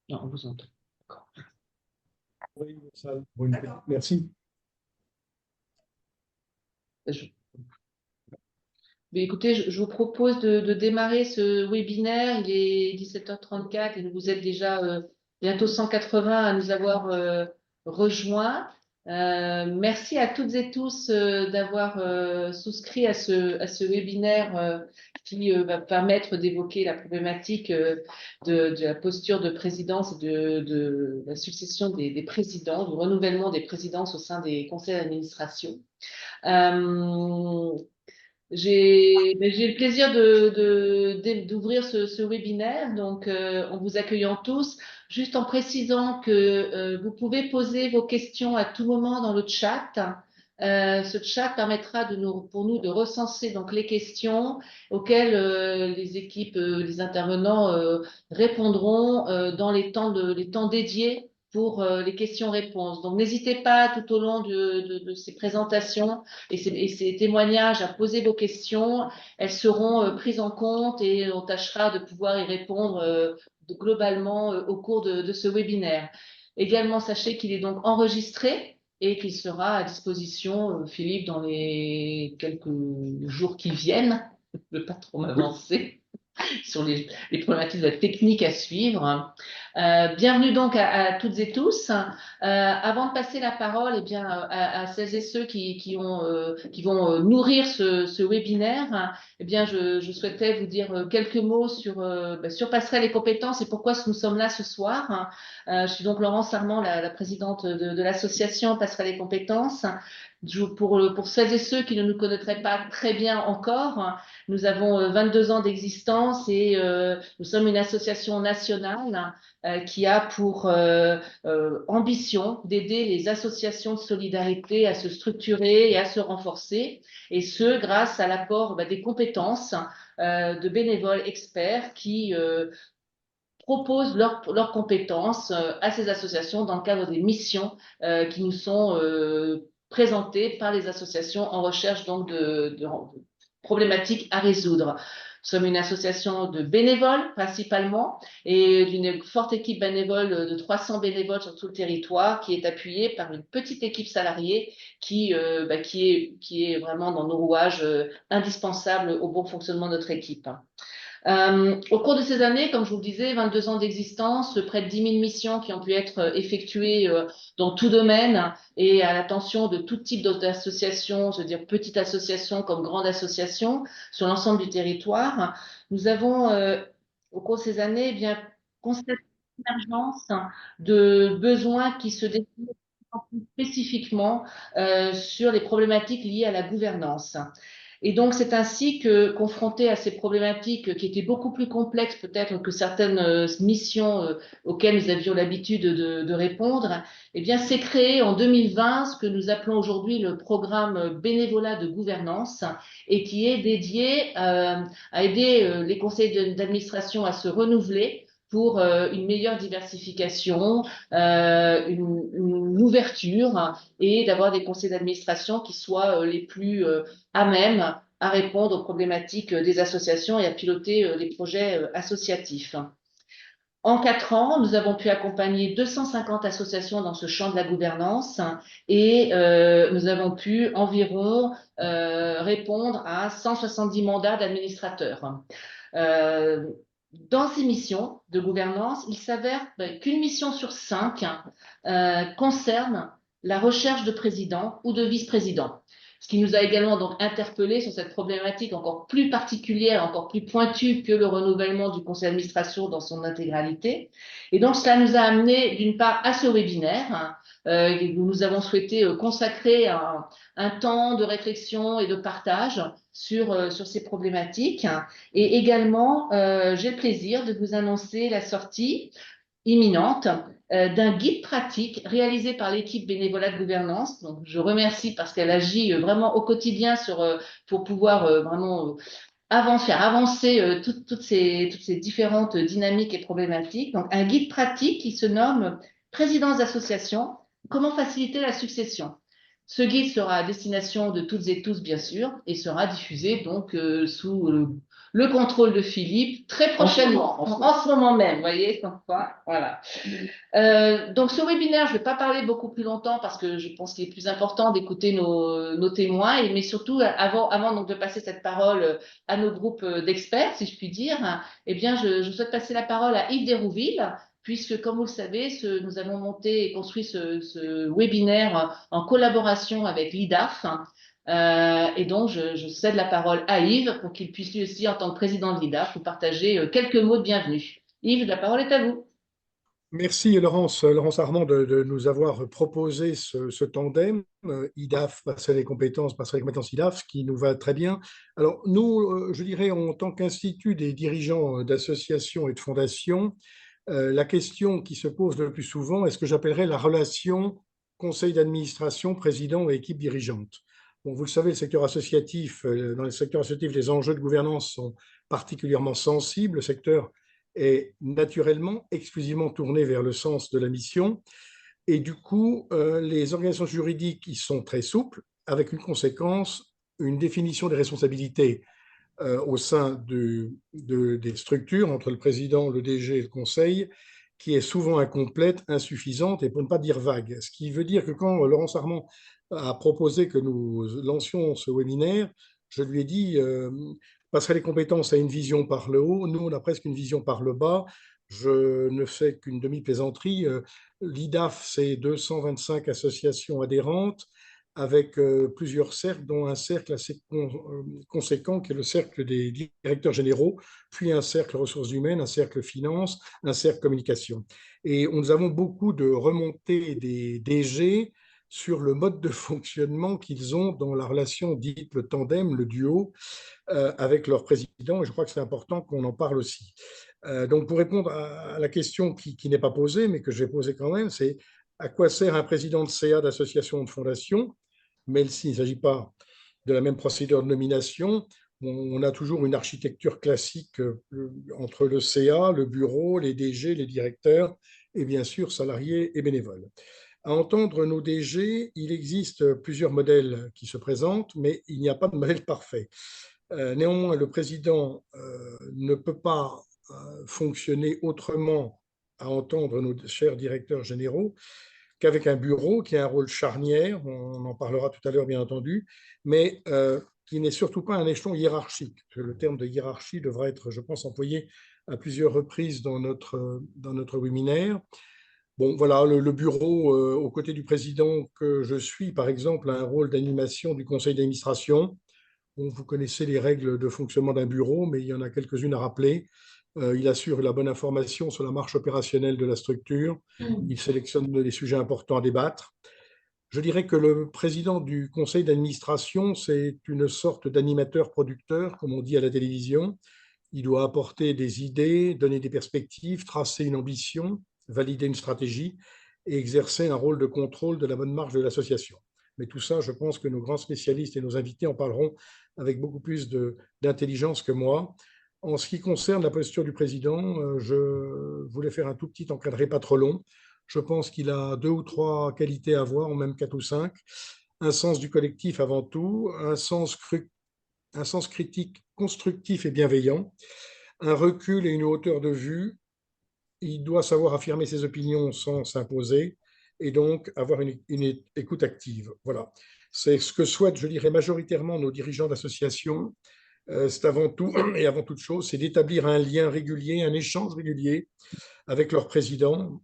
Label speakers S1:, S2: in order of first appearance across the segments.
S1: Non, on vous entend. D'accord.
S2: Oui, ça, oui, merci.
S1: Je- Mais écoutez, je vous propose de démarrer ce webinaire. Il est 17h34 et vous êtes déjà bientôt 180 à nous avoir rejoints. Merci à toutes et tous d'avoir souscrit à ce webinaire qui va permettre d'évoquer la problématique de la posture de présidence et de la succession des présidents, du renouvellement des présidences au sein des conseils d'administration. Euh, j'ai le plaisir d'ouvrir ce webinaire, donc en vous accueillant tous, juste en précisant que vous pouvez poser vos questions à tout moment dans le chat. Ce chat permettra pour nous de recenser donc les questions auxquelles les équipes, les intervenants répondront dans les temps dédiés pour les questions-réponses. Donc n'hésitez pas tout au long de ces présentations et ces témoignages à poser vos questions. Elles seront prises en compte et on tâchera de pouvoir y répondre globalement au cours de ce webinaire. Également, sachez qu'il est donc enregistré et qu'il sera à disposition, Philippe, dans les quelques jours qui viennent. Je ne veux pas trop m'avancer sur les problématiques de la technique à suivre. Bienvenue donc à toutes et tous. Avant de passer la parole eh bien, à celles et ceux qui vont nourrir ce webinaire, eh bien, je souhaitais vous dire quelques mots sur Passerelle et compétences et pourquoi nous sommes là ce soir. Je suis donc Laurence Sarment, la présidente de l'association Passerelle et compétences. Pour celles et ceux qui ne nous connaîtraient pas très bien encore, nous avons 22 ans d'existence et nous sommes une association nationale qui a pour ambition d'aider les associations de solidarité à se structurer et à se renforcer, et ce, grâce à l'apport des compétences de bénévoles experts qui proposent leurs compétences à ces associations dans le cadre des missions qui nous sont présentées par les associations en recherche donc de problématiques à résoudre. Nous sommes une association de bénévoles principalement et d'une forte équipe bénévole de 300 bénévoles sur tout le territoire qui est appuyée par une petite équipe salariée qui est vraiment dans nos rouages indispensables au bon fonctionnement de notre équipe. Au cours de ces années, comme je vous le disais, 22 ans d'existence, près de 10 000 missions qui ont pu être effectuées dans tout domaine et à l'attention de tout type d'associations, je veux dire petites associations comme grandes associations sur l'ensemble du territoire. Nous avons, au cours de ces années, eh bien, constaté l'émergence de besoins qui se définissent spécifiquement sur les problématiques liées à la gouvernance. Et donc, c'est ainsi que, confronté à ces problématiques qui étaient beaucoup plus complexes peut-être que certaines missions auxquelles nous avions l'habitude de répondre, eh bien, s'est créé en 2020 ce que nous appelons aujourd'hui le programme bénévolat de gouvernance et qui est dédié à aider les conseils d'administration à se renouveler pour une meilleure diversification, une ouverture et d'avoir des conseils d'administration qui soient les plus à même à répondre aux problématiques des associations et à piloter les projets associatifs. En 4 ans, nous avons pu accompagner 250 associations dans ce champ de la gouvernance et nous avons pu environ répondre à 170 mandats d'administrateurs. Euh, Dans ces missions de gouvernance, il s'avère qu'une mission sur 5 concerne la recherche de président ou de vice-président. Ce qui nous a également donc interpellés sur cette problématique encore plus particulière, encore plus pointue que le renouvellement du conseil d'administration dans son intégralité. Et donc, cela nous a amené d'une part à ce webinaire, où nous avons souhaité consacrer un temps de réflexion et de partage sur ces problématiques. Et également, j'ai le plaisir de vous annoncer la sortie imminente d'un guide pratique réalisé par l'équipe bénévolat de gouvernance. Donc, je remercie parce qu'elle agit vraiment au quotidien pour pouvoir vraiment faire avancer toutes ces différentes dynamiques et problématiques. Donc, un guide pratique qui se nomme Présidence d'association, comment faciliter la succession. Ce guide sera à destination de toutes et tous, bien sûr, et sera diffusé donc sous le contrôle de Philippe très prochainement, en ce moment même, vous voyez, comme quoi, voilà. Donc ce webinaire, je ne vais pas parler beaucoup plus longtemps parce que je pense qu'il est plus important d'écouter nos témoins, mais surtout avant donc de passer cette parole à nos groupes d'experts, si je puis dire, hein, eh bien je souhaite passer la parole à Yves Dérouville, puisque comme vous le savez, nous avons monté et construit ce webinaire en collaboration avec l'IDAF. Et donc, je cède la parole à Yves pour qu'il puisse lui aussi, en tant que président de l'IDAF, vous partager quelques mots de bienvenue. Yves, la parole est à vous.
S2: Merci Laurence Armand de nous avoir proposé ce tandem IDAF, passer les compétences IDAF, ce qui nous va très bien. Alors nous, je dirais en tant qu'institut des dirigeants d'associations et de fondations, la question qui se pose le plus souvent est ce que j'appellerais la relation conseil d'administration, président et équipe dirigeante. Bon, vous le savez, le secteur associatif, dans le secteur associatif, les enjeux de gouvernance sont particulièrement sensibles. Le secteur est naturellement exclusivement tourné vers le sens de la mission. Et du coup, les organisations juridiques qui sont très souples, avec une conséquence, une définition des responsabilités au sein des structures entre le président, le DG et le conseil, qui est souvent incomplète, insuffisante et pour ne pas dire vague. Ce qui veut dire que quand Laurence Armand a proposé que nous lancions ce webinaire, je lui ai dit passerait les compétences à une vision par le haut, nous on a presque une vision par le bas. Je ne fais qu'une demi-plaisanterie. L'IDAF, c'est 225 associations adhérentes avec plusieurs cercles, dont un cercle assez conséquent qui est le cercle des directeurs généraux, puis un cercle ressources humaines, un cercle finance, un cercle communication. Et nous avons beaucoup de remontées des DG sur le mode de fonctionnement qu'ils ont dans la relation dite le tandem, le duo, avec leur président. Et je crois que c'est important qu'on en parle aussi. Donc, pour répondre à la question qui n'est pas posée, mais que je vais poser quand même, c'est à quoi sert un président de CA, d'association ou de fondation? Même s'il ne s'agit pas de la même procédure de nomination, on a toujours une architecture classique entre le CA, le bureau, les DG, les directeurs et bien sûr salariés et bénévoles. À entendre nos DG, il existe plusieurs modèles qui se présentent, mais il n'y a pas de modèle parfait. Néanmoins, le président ne peut pas fonctionner autrement à entendre nos chers directeurs généraux qu'avec un bureau qui a un rôle charnière, on en parlera tout à l'heure bien entendu, mais qui n'est surtout pas un échelon hiérarchique. Le terme de hiérarchie devra être, je pense, employé à plusieurs reprises dans notre webinaire. Bon, voilà, le bureau, aux côtés du président que je suis, par exemple, a un rôle d'animation du conseil d'administration. Bon, vous connaissez les règles de fonctionnement d'un bureau, mais il y en a quelques-unes à rappeler. Il assure la bonne information sur la marche opérationnelle de la structure. Il sélectionne les sujets importants à débattre. Je dirais que le président du conseil d'administration, c'est une sorte d'animateur-producteur, comme on dit à la télévision. Il doit apporter des idées, donner des perspectives, tracer une ambition, valider une stratégie et exercer un rôle de contrôle de la bonne marche de l'association. Mais tout ça, je pense que nos grands spécialistes et nos invités en parleront avec beaucoup plus d'intelligence que moi. En ce qui concerne la posture du président, je voulais faire un tout petit encadré, pas trop long. Je pense qu'il a deux ou trois qualités à avoir, ou même quatre ou cinq. Un sens du collectif avant tout, un sens critique constructif et bienveillant, un recul et une hauteur de vue. Il doit savoir affirmer ses opinions sans s'imposer et donc avoir une écoute active. Voilà. C'est ce que souhaitent, je dirais, majoritairement nos dirigeants d'associations. C'est avant tout et avant toute chose, c'est d'établir un lien régulier, un échange régulier avec leur président,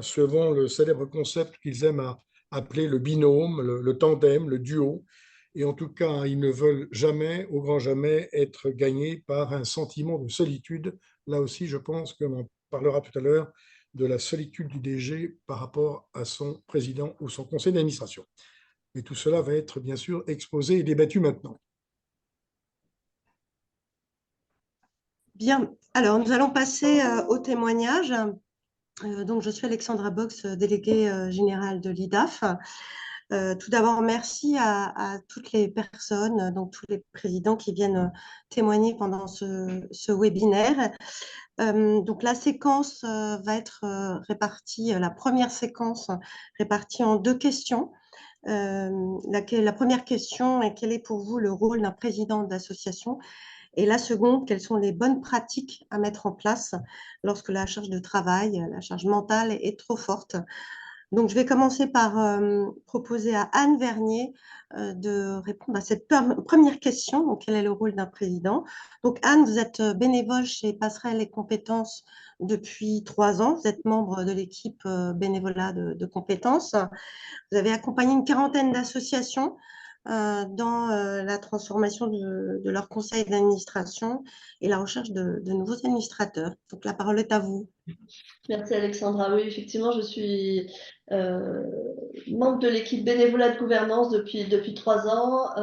S2: suivant le célèbre concept qu'ils aiment à appeler le binôme, le tandem, le duo. Et en tout cas, ils ne veulent jamais, au grand jamais, être gagnés par un sentiment de solitude. Là aussi, je pense qu'on en parlera tout à l'heure de la solitude du DG par rapport à son président ou son conseil d'administration. Et tout cela va être bien sûr exposé et débattu maintenant.
S3: Bien, alors nous allons passer au témoignage. Donc, je suis Alexandra Box, déléguée générale de l'IDAF. Tout d'abord, merci à toutes les personnes, donc tous les présidents qui viennent témoigner pendant ce webinaire. Donc, la séquence va être répartie, la première séquence répartie en deux questions. La première question est quel est pour vous le rôle d'un président d'association? Et la seconde, quelles sont les bonnes pratiques à mettre en place lorsque la charge de travail, la charge mentale est trop forte? Donc, je vais commencer par proposer à Anne Vernier de répondre à cette première question. Donc, quel est le rôle d'un président? Donc, Anne, vous êtes bénévole chez Passerelle et Compétences depuis 3 ans. Vous êtes membre de l'équipe bénévolat de compétences. Vous avez accompagné une quarantaine d'associations dans la transformation de leur conseil d'administration et la recherche de nouveaux administrateurs. Donc, la parole est à vous.
S4: Merci Alexandra. Oui, effectivement, je suis euh, membre de l'équipe bénévolat de gouvernance depuis 3 ans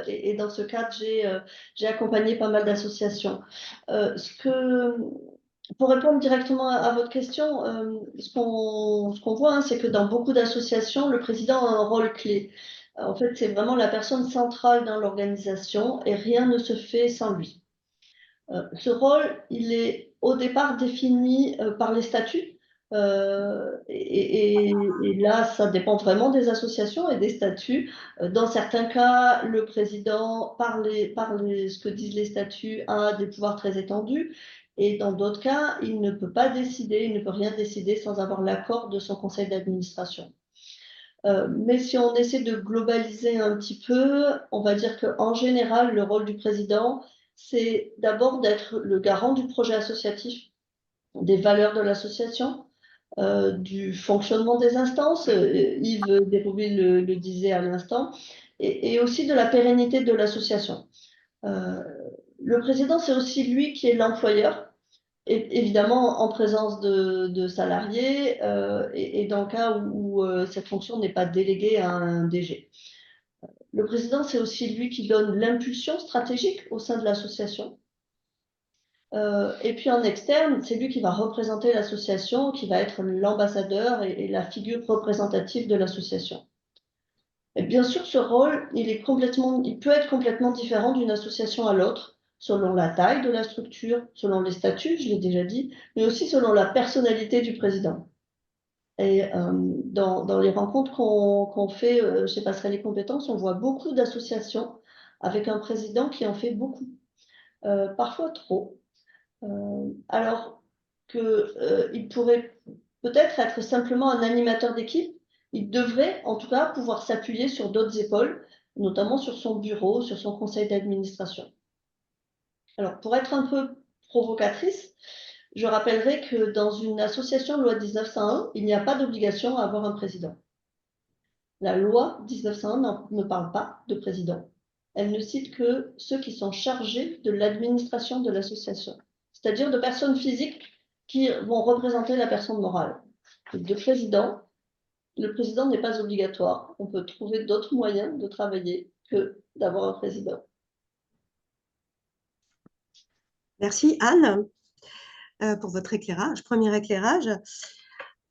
S4: et dans ce cadre, j'ai accompagné pas mal d'associations. Pour répondre directement à votre question, ce qu'on voit, hein, c'est que dans beaucoup d'associations, le président a un rôle clé. En fait, c'est vraiment la personne centrale dans l'organisation et rien ne se fait sans lui. Ce rôle, il est au départ défini par les statuts. Et là, ça dépend vraiment des associations et des statuts. Dans certains cas, le président, ce que disent les statuts, a des pouvoirs très étendus. Et dans d'autres cas, il ne peut pas décider, il ne peut rien décider sans avoir l'accord de son conseil d'administration. Mais si on essaie de globaliser un petit peu, on va dire qu'en général, le rôle du président, c'est d'abord d'être le garant du projet associatif, des valeurs de l'association, du fonctionnement des instances, Yves Desrouville le disait à l'instant, et aussi de la pérennité de l'association. Le président, c'est aussi lui qui est l'employeur, évidemment en présence de salariés et dans le cas où cette fonction n'est pas déléguée à un DG. Le président, c'est aussi lui qui donne l'impulsion stratégique au sein de l'association. Et puis en externe, c'est lui qui va représenter l'association, qui va être l'ambassadeur et la figure représentative de l'association. Et bien sûr, ce rôle, il peut être complètement différent d'une association à l'autre, selon la taille de la structure, selon les statuts, je l'ai déjà dit, mais aussi selon la personnalité du président. Et dans les rencontres qu'on fait chez Passerelle et Compétences, on voit beaucoup d'associations avec un président qui en fait beaucoup, parfois trop. Alors qu'il pourrait peut-être être simplement un animateur d'équipe, il devrait en tout cas pouvoir s'appuyer sur d'autres épaules, notamment sur son bureau, sur son conseil d'administration. Alors, pour être un peu provocatrice, je rappellerai que dans une association loi 1901, il n'y a pas d'obligation à avoir un président. La loi 1901 ne parle pas de président. Elle ne cite que ceux qui sont chargés de l'administration de l'association, c'est-à-dire de personnes physiques qui vont représenter la personne morale. Le président n'est pas obligatoire. On peut trouver d'autres moyens de travailler que d'avoir un président.
S3: Merci Anne pour votre éclairage, premier éclairage.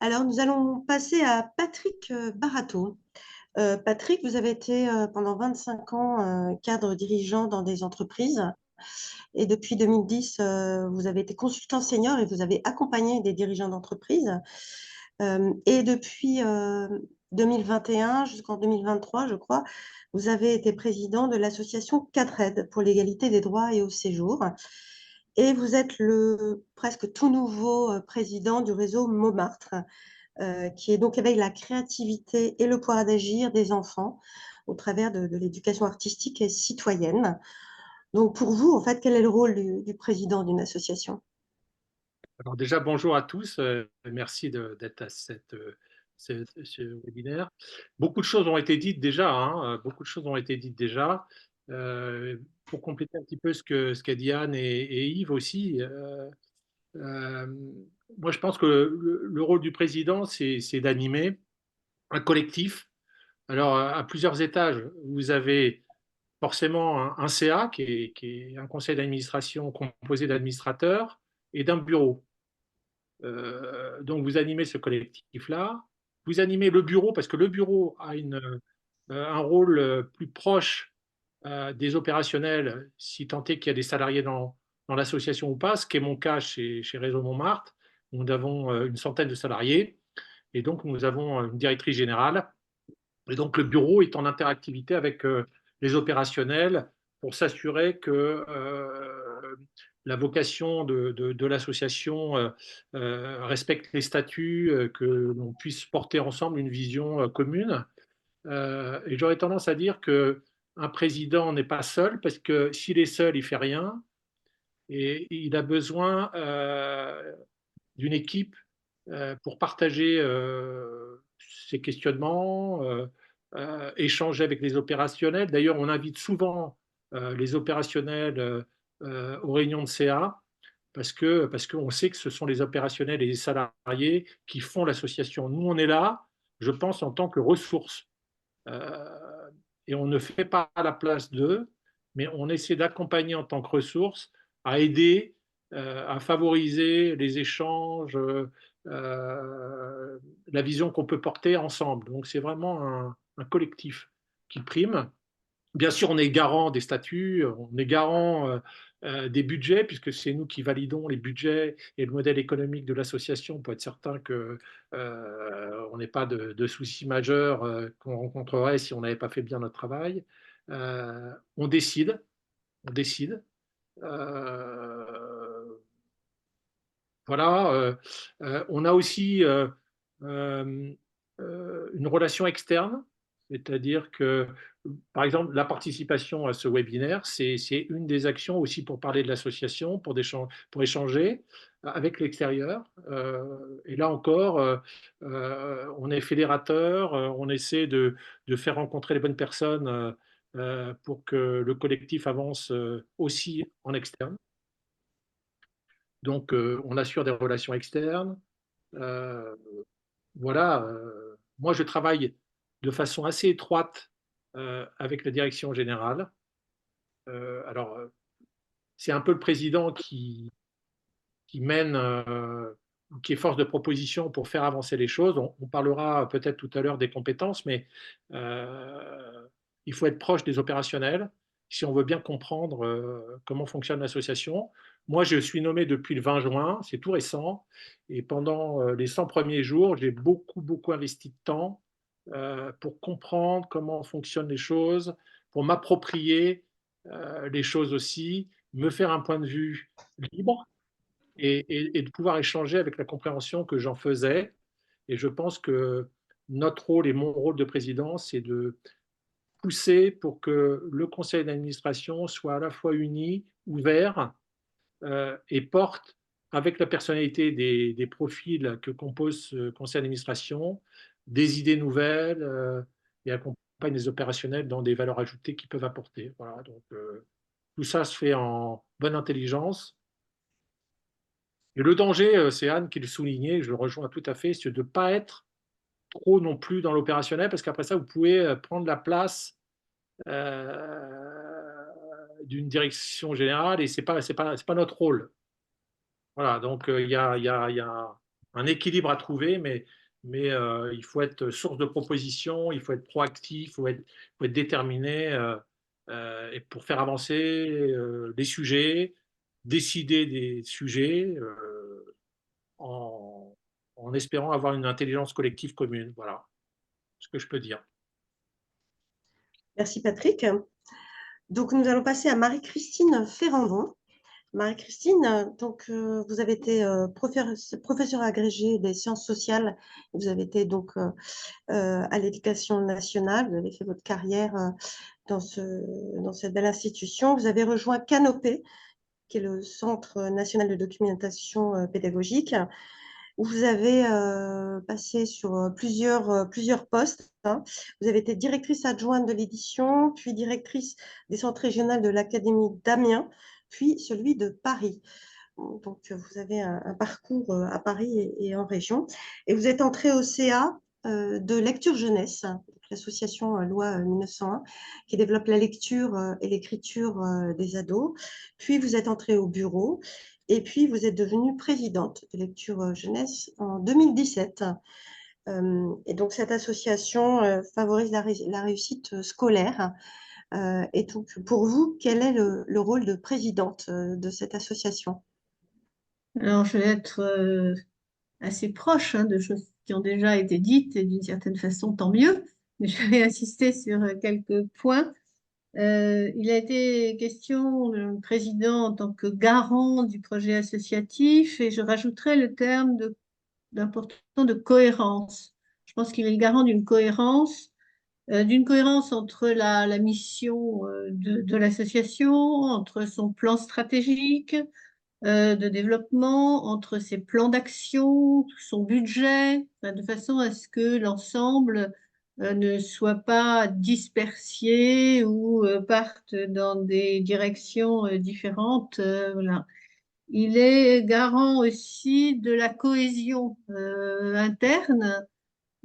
S3: Alors, nous allons passer à Patrick Barato. Patrick, vous avez été pendant 25 ans cadre dirigeant dans des entreprises et depuis 2010, vous avez été consultant senior et vous avez accompagné des dirigeants d'entreprise. Et depuis 2021 jusqu'en 2023, je crois, vous avez été président de l'association Cadred pour l'égalité des droits et au séjour. Et vous êtes le presque tout nouveau président du réseau Montmartre, qui est donc éveille la créativité et le pouvoir d'agir des enfants au travers de l'éducation artistique et citoyenne. Donc pour vous, en fait, quel est le rôle du président d'une association?
S5: Alors déjà, bonjour à tous. Merci d'être à ce webinaire. Beaucoup de choses ont été dites déjà. Beaucoup de choses ont été dites déjà. Pour compléter un petit peu ce qu'a dit Anne et Yves aussi, euh, moi je pense que le rôle du président, c'est d'animer un collectif. Alors à plusieurs étages, vous avez forcément un CA qui est un conseil d'administration composé d'administrateurs et d'un bureau. Donc vous animez ce collectif-là, vous animez le bureau parce que le bureau a un rôle plus proche des opérationnels, si tant est qu'il y a des salariés dans l'association ou pas, ce qui est mon cas chez Réseau Montmartre. Nous avons une centaine de salariés et donc nous avons une directrice générale Et donc, le bureau est en interactivité avec les opérationnels pour s'assurer que la vocation de l'association respecte les statuts, que l'on puisse porter ensemble une vision commune. Et j'aurais tendance à dire qu'un président n'est pas seul, parce que s'il est seul, il ne fait rien. Et il a besoin d'une équipe pour partager ses questionnements, échanger avec les opérationnels. D'ailleurs, on invite souvent les opérationnels aux réunions de CA parce qu'on sait que ce sont les opérationnels et les salariés qui font l'association. Nous, on est là, je pense, en tant que ressources. Et on ne fait pas à la place d'eux, mais on essaie d'accompagner en tant que ressources, à aider, à favoriser les échanges, la vision qu'on peut porter ensemble. Donc c'est vraiment un collectif qui prime. Bien sûr, on est garant des statuts, on est garant des budgets, puisque c'est nous qui validons les budgets et le modèle économique de l'association pour être certain qu'on n'ait pas de soucis majeurs qu'on rencontrerait si on n'avait pas fait bien notre travail. On décide, on décide. Voilà. On a aussi une relation externe, c'est-à-dire que, par exemple, la participation à ce webinaire, c'est une des actions aussi pour parler de l'association, pour échanger avec l'extérieur. Et là encore, on est fédérateur, on essaie de faire rencontrer les bonnes personnes pour que le collectif avance aussi en externe. Donc, on assure des relations externes. Voilà. Moi, je travaille de façon assez étroite avec la direction générale. Alors, c'est un peu le président qui mène, qui est force de proposition pour faire avancer les choses. On parlera peut-être tout à l'heure des compétences, mais il faut être proche des opérationnels si on veut bien comprendre comment fonctionne l'association. Moi, je suis nommé depuis le 20 juin, c'est tout récent, et pendant les 100 premiers jours, j'ai beaucoup investi de temps pour comprendre comment fonctionnent les choses, pour m'approprier les choses aussi, me faire un point de vue libre et de pouvoir échanger avec la compréhension que j'en faisais. Et je pense que notre rôle et mon rôle de président, c'est de pousser pour que le conseil d'administration soit à la fois uni, ouvert et porte, avec la personnalité des profils que compose ce conseil d'administration, des idées nouvelles et accompagne les opérationnels dans des valeurs ajoutées qu'ils peuvent apporter. Voilà, donc tout ça se fait en bonne intelligence. Et le danger, c'est Anne qui le soulignait, je le rejoins tout à fait, c'est de ne pas être trop non plus dans l'opérationnel, parce qu'après ça, vous pouvez prendre la place d'une direction générale et ce n'est pas notre rôle. Voilà, donc il y a un équilibre à trouver, mais il faut être source de propositions, il faut être proactif, faut être déterminé et pour faire avancer les sujets, décider des sujets en espérant avoir une intelligence collective commune. Voilà ce que je peux dire.
S3: Merci Patrick. Donc nous allons passer à Marie-Christine Ferrandon. Marie-Christine, donc vous avez été professeure agrégée des sciences sociales, vous avez été donc à l'Éducation nationale, vous avez fait votre carrière dans cette belle institution. Vous avez rejoint Canopé, qui est le Centre national de documentation pédagogique, où vous avez passé sur plusieurs postes. Hein. Vous avez été directrice adjointe de l'édition, puis directrice des centres régionaux de l'Académie d'Amiens, puis celui de Paris. Donc, vous avez un parcours à Paris et en région. Et vous êtes entrée au CA de Lecture Jeunesse, l'association Loi 1901, qui développe la lecture et l'écriture des ados. Puis, vous êtes entrée au bureau. Et puis, vous êtes devenue présidente de Lecture Jeunesse en 2017. Et donc, cette association favorise la réussite scolaire. Et donc, pour vous, quel est le rôle de présidente de cette association?
S6: Alors, je vais être assez proche de choses qui ont déjà été dites, et d'une certaine façon, tant mieux. mais je vais insister sur quelques points. Il a été question du président en tant que garant du projet associatif et je rajouterai le terme d'important de cohérence. Je pense qu'il est le garant d'une cohérence entre la mission de l'association, entre son plan stratégique de développement, entre ses plans d'action, son budget, enfin, de façon à ce que l'ensemble ne soit pas dispersé ou parte dans des directions différentes. Voilà. Il est garant aussi de la cohésion interne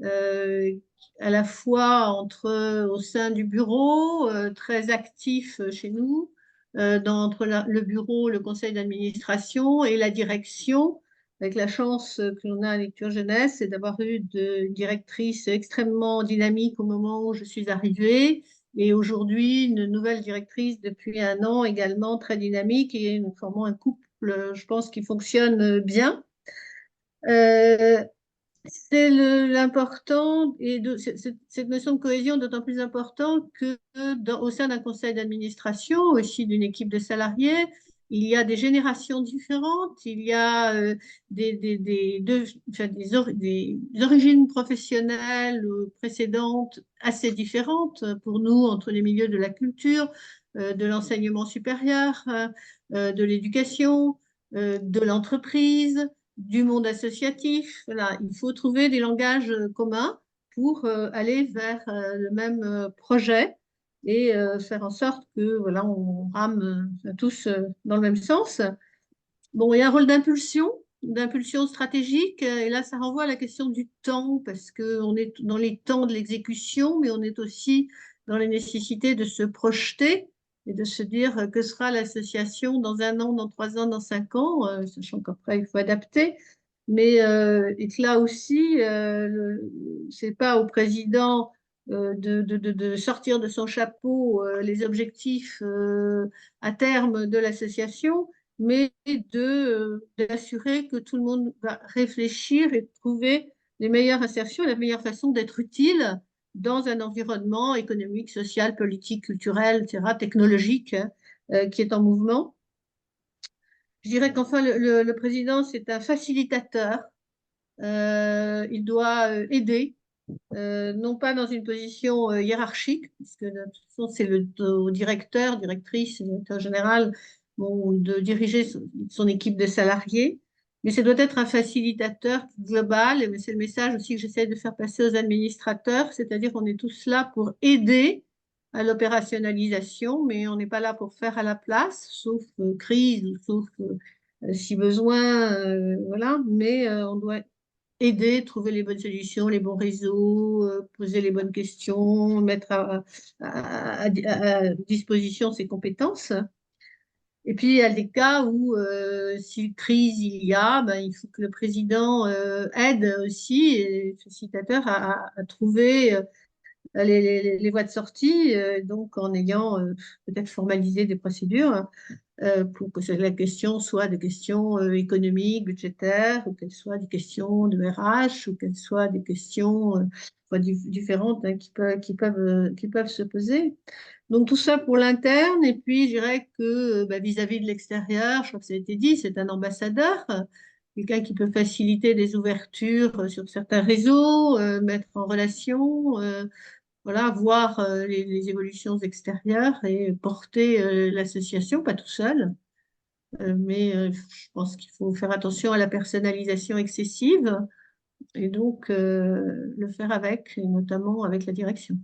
S6: euh, à la fois au sein du bureau, très actif chez nous, entre le bureau, le conseil d'administration et la direction, avec la chance que l'on a à Lecture Jeunesse, c'est d'avoir eu de directrices extrêmement dynamiques au moment où je suis arrivée, et aujourd'hui une nouvelle directrice depuis 1 an également très dynamique, et nous formons un couple, je pense, qui fonctionne bien. C'est l'important et cette notion de cohésion d'autant plus importante que au sein d'un conseil d'administration, aussi d'une équipe de salariés, il y a des générations différentes, il y a des origines professionnelles précédentes assez différentes pour nous entre les milieux de la culture, de l'enseignement supérieur, de l'éducation, de l'entreprise, du monde associatif. Voilà, il faut trouver des langages communs pour aller vers le même projet et faire en sorte que voilà, on rame tous dans le même sens. Bon, il y a un rôle d'impulsion stratégique, et là, ça renvoie à la question du temps, parce qu'on est dans les temps de l'exécution, mais on est aussi dans la nécessité de se projeter et de se dire que sera l'association dans 1 an, dans 3 ans, dans 5 ans, sachant qu'après, il faut adapter. Mais et que là aussi, c'est pas au président de sortir de son chapeau les objectifs à terme de l'association, mais d'assurer que tout le monde va réfléchir et trouver les meilleures insertions, la meilleure façon d'être utile dans un environnement économique, social, politique, culturel, etc., technologique, hein, qui est en mouvement. Je dirais qu'enfin, le président, c'est un facilitateur. Il doit aider, non pas dans une position hiérarchique, puisque de toute façon, c'est au directeur, directrice, directeur général, bon, de diriger son équipe de salariés, mais ça doit être un facilitateur global, et c'est le message aussi que j'essaie de faire passer aux administrateurs, c'est-à-dire qu'on est tous là pour aider à l'opérationnalisation, mais on n'est pas là pour faire à la place, sauf crise, ou sauf si besoin, voilà, mais on doit aider, trouver les bonnes solutions, les bons réseaux, poser les bonnes questions, mettre à disposition ses compétences. Et puis, il y a des cas où, si crise il y a, ben, il faut que le président aide aussi, et facilitateur, à trouver les voies de sortie, donc en ayant peut-être formalisé des procédures pour que la question soit des questions économiques, budgétaires, ou qu'elles soient des questions de RH, ou qu'elles soient des questions différentes hein, qui peuvent se poser. Donc tout ça pour l'interne, et puis je dirais que vis-à-vis de l'extérieur, je crois que ça a été dit, c'est un ambassadeur, quelqu'un qui peut faciliter des ouvertures sur certains réseaux, mettre en relation, voilà, voir les évolutions extérieures et porter l'association, pas tout seul. Mais je pense qu'il faut faire attention à la personnalisation excessive et donc le faire avec, et notamment avec la direction.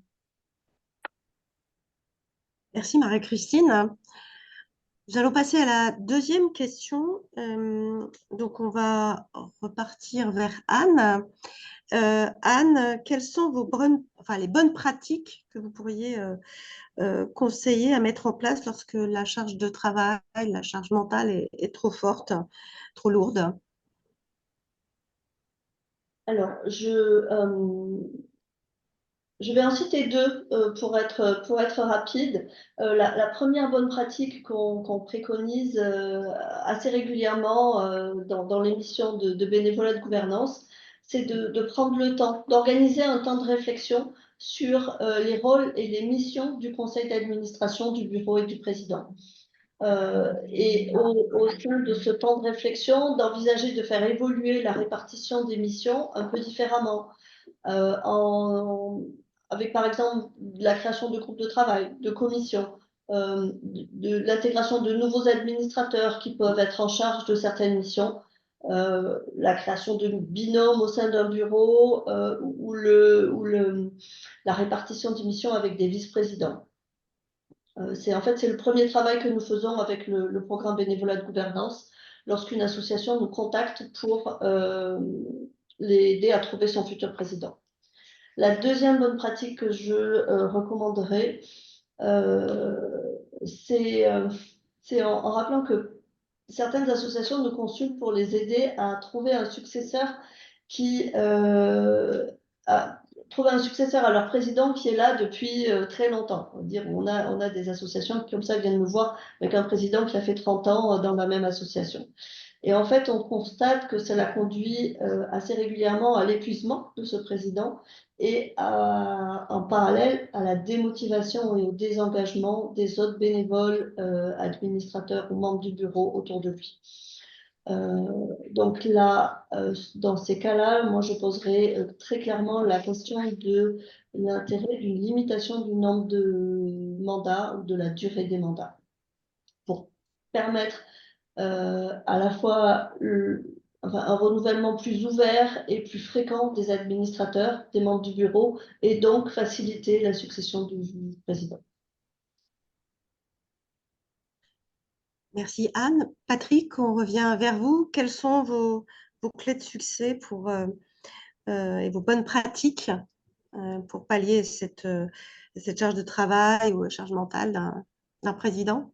S3: Merci Marie-Christine. Nous allons passer à la deuxième question. Donc, on va repartir vers Anne. Anne, quelles sont les bonnes pratiques que vous pourriez conseiller à mettre en place lorsque la charge de travail, la charge mentale est trop forte, trop lourde?
S4: Alors, je vais en citer deux pour être rapide. La première bonne pratique qu'on préconise assez régulièrement dans l'émission de bénévolat de gouvernance, c'est de prendre le temps, d'organiser un temps de réflexion sur les rôles et les missions du conseil d'administration, du bureau et du président. Et au sein de ce temps de réflexion, d'envisager de faire évoluer la répartition des missions un peu différemment, avec par exemple la création de groupes de travail, de commissions, de l'intégration de nouveaux administrateurs qui peuvent être en charge de certaines missions, la création de binômes au sein d'un bureau ou la répartition des missions avec des vice-présidents. C'est le premier travail que nous faisons avec le programme bénévolat de gouvernance lorsqu'une association nous contacte pour l'aider à trouver son futur président. La deuxième bonne pratique que je recommanderais, c'est en rappelant que certaines associations nous consultent pour les aider à trouver un successeur trouver un successeur à leur président qui est là depuis très longtemps. On a des associations qui, comme ça, viennent nous voir avec un président qui a fait 30 ans dans la même association. Et en fait, on constate que cela conduit assez régulièrement à l'épuisement de ce président et en parallèle à la démotivation et au désengagement des autres bénévoles, administrateurs ou membres du bureau autour de lui. Donc là, dans ces cas-là, moi je poserai très clairement la question de l'intérêt d'une limitation du nombre de mandats ou de la durée des mandats pour permettre à la fois un renouvellement plus ouvert et plus fréquent des administrateurs, des membres du bureau, et donc faciliter la succession du président.
S3: Merci Anne. Patrick, on revient vers vous. Quelles sont vos clés de succès et vos bonnes pratiques pour pallier cette charge de travail ou charge mentale d'un président?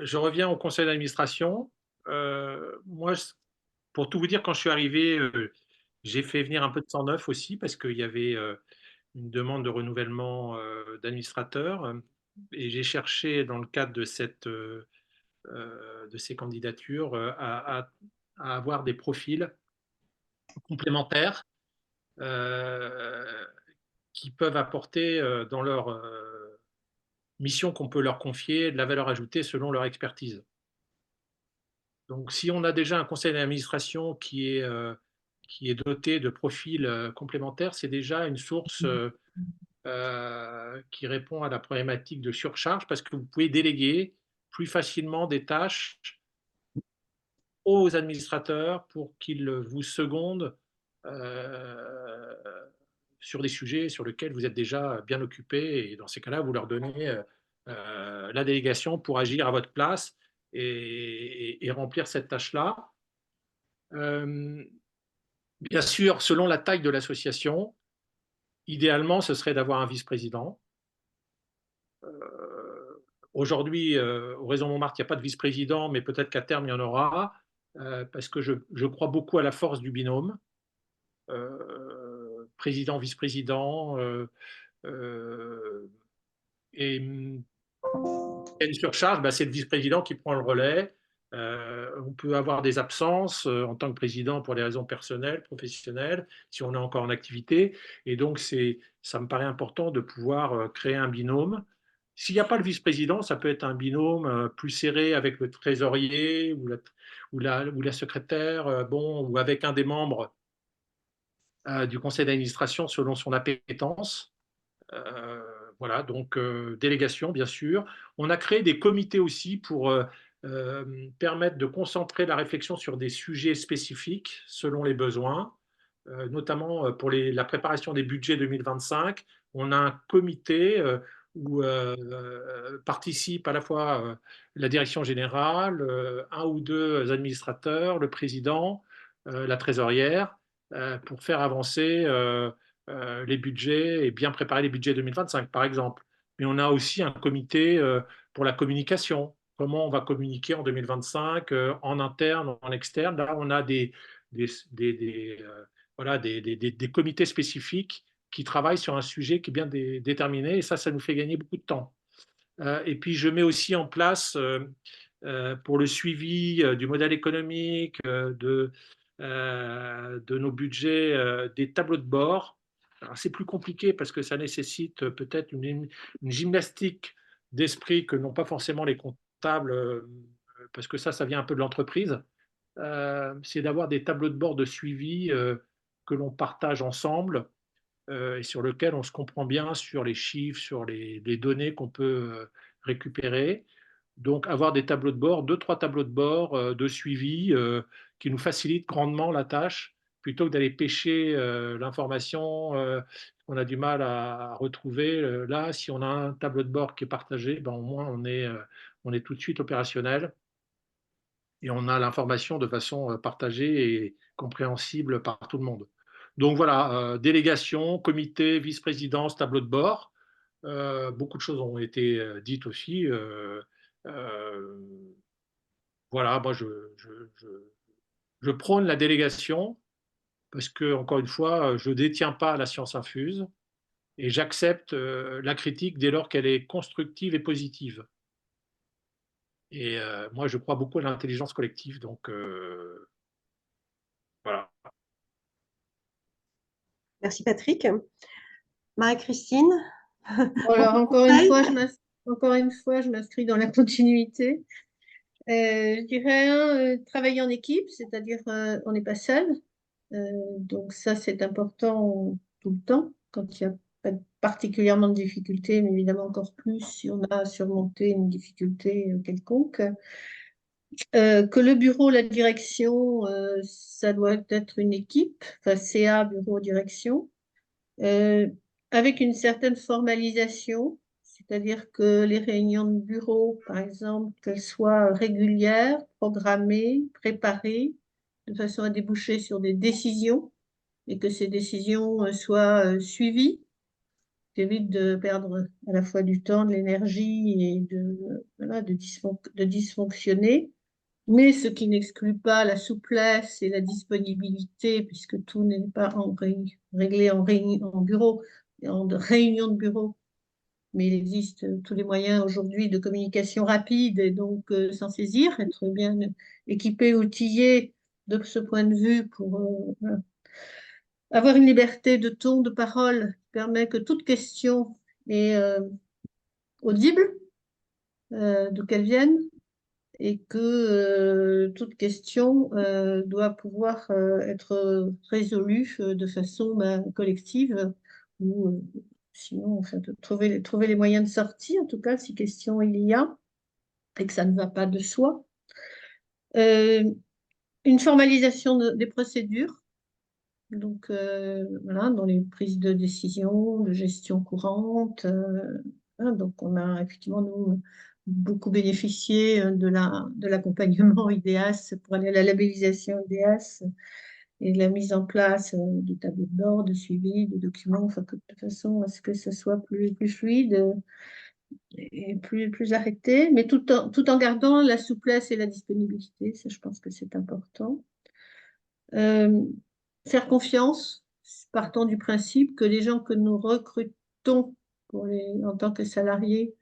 S5: Je reviens au conseil d'administration. Moi, pour tout vous dire, quand je suis arrivé, j'ai fait venir un peu de sang neuf aussi parce qu'il y avait une demande de renouvellement d'administrateurs. Et j'ai cherché, dans le cadre de ces candidatures, à avoir des profils complémentaires qui peuvent apporter dans leur mission qu'on peut leur confier de la valeur ajoutée selon leur expertise. Donc, si on a déjà un conseil d'administration qui est doté de profils complémentaires, c'est déjà une source qui répond à la problématique de surcharge parce que vous pouvez déléguer plus facilement des tâches aux administrateurs pour qu'ils vous secondent sur des sujets sur lesquels vous êtes déjà bien occupé. Et dans ces cas-là, vous leur donnez la délégation pour agir à votre place et remplir cette tâche-là. Bien sûr, selon la taille de l'association, idéalement, ce serait d'avoir un vice-président. Aujourd'hui, au Réseau Montmartre, il n'y a pas de vice-président, mais peut-être qu'à terme, il y en aura, parce que je crois beaucoup à la force du binôme. Président, vice-président, et il y a une surcharge, c'est le vice-président qui prend le relais. On peut avoir des absences en tant que président pour des raisons personnelles, professionnelles, si on est encore en activité. Et donc, ça me paraît important de pouvoir créer un binôme. S'il n'y a pas le vice-président, ça peut être un binôme plus serré avec le trésorier ou la secrétaire, ou avec un des membres du conseil d'administration selon son appétence. Voilà, donc délégation, bien sûr. On a créé des comités aussi pour permettre de concentrer la réflexion sur des sujets spécifiques selon les besoins, notamment pour la préparation des budgets 2025. On a un comité où participent à la fois la direction générale, un ou deux administrateurs, le président, la trésorière, pour faire avancer les budgets et bien préparer les budgets 2025, par exemple. Mais on a aussi un comité pour la communication. Comment on va communiquer en 2025 en interne, en externe. Là, on a des comités spécifiques qui travaillent sur un sujet qui est bien déterminé et ça nous fait gagner beaucoup de temps. Et puis, je mets aussi en place pour le suivi du modèle économique, de nos budgets des tableaux de bord. C'est plus compliqué parce que ça nécessite peut-être une gymnastique d'esprit que n'ont pas forcément les comptables, parce que ça vient un peu de l'entreprise. C'est d'avoir des tableaux de bord de suivi que l'on partage ensemble et sur lequel on se comprend bien sur les chiffres, sur les données qu'on peut récupérer. Donc, avoir des tableaux de bord, 2-3 tableaux de bord de suivi qui nous facilitent grandement la tâche, plutôt que d'aller pêcher l'information qu'on a du mal à retrouver. Là, si on a un tableau de bord qui est partagé, ben, au moins on est tout de suite opérationnel et on a l'information de façon partagée et compréhensible par tout le monde. Donc voilà, délégation, comité, vice-présidence, tableau de bord. Beaucoup de choses ont été dites aussi. Voilà, moi je prône la délégation parce que, encore une fois, je ne détiens pas la science infuse et j'accepte la critique dès lors qu'elle est constructive et positive. Et moi, je crois beaucoup à l'intelligence collective, donc voilà.
S3: Merci Patrick. Marie-Christine,
S6: Alors,
S3: votre
S6: encore une
S3: conseil?
S6: fois, je m'inscris dans la continuité. Je dirais, travailler en équipe, c'est-à-dire on n'est pas seul. Donc ça, c'est important tout le temps, quand il n'y a pas particulièrement de difficultés, mais évidemment encore plus si on a surmonté une difficulté quelconque. Que le bureau, la direction, ça doit être une équipe, enfin CA, bureau, direction, euh, avec une certaine formalisation, c'est-à-dire que les réunions de bureau, par exemple, qu'elles soient régulières, programmées, préparées, de façon à déboucher sur des décisions et que ces décisions soient suivies, qui évite de perdre à la fois du temps, de l'énergie et voilà, de dysfonctionner, mais ce qui n'exclut pas la souplesse et la disponibilité, puisque tout n'est pas réglé en bureau, en réunion de bureau, mais il existe tous les moyens aujourd'hui de communication rapide et donc s'en saisir, être bien équipé, outillé de ce point de vue pour voilà, avoir une liberté de ton, de parole, qui permet que toute question est audible, d'où qu'elle vienne, et que toute question doit pouvoir être résolue de façon collective, ou sinon, enfin, de trouver les moyens de sortir, en tout cas, si question il y a, et que ça ne va pas de soi. Une formalisation des procédures. Donc, voilà, dans les prises de décision, de gestion courante. Voilà, donc, on a effectivement, nous, beaucoup bénéficié de l'accompagnement IDEAS pour aller à la labellisation IDEAS et de la mise en place de tableaux de bord, de suivi, de documents, enfin, de façon à ce que ce soit plus fluide et plus arrêté, mais tout en gardant la souplesse et la disponibilité. Ça, je pense que c'est important. Faire confiance, partant du principe que les gens que nous recrutons en tant que salariés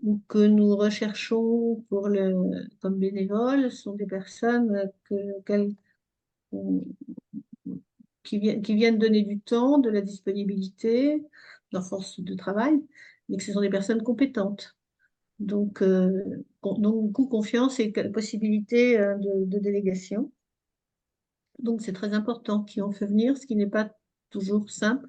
S6: ou que nous recherchons comme bénévoles sont des personnes qui viennent donner du temps, de la disponibilité, de leur force de travail, mais que ce sont des personnes compétentes. Donc, beaucoup confiance et possibilité de délégation. Donc, c'est très important qui ont fait venir, ce qui n'est pas toujours simple,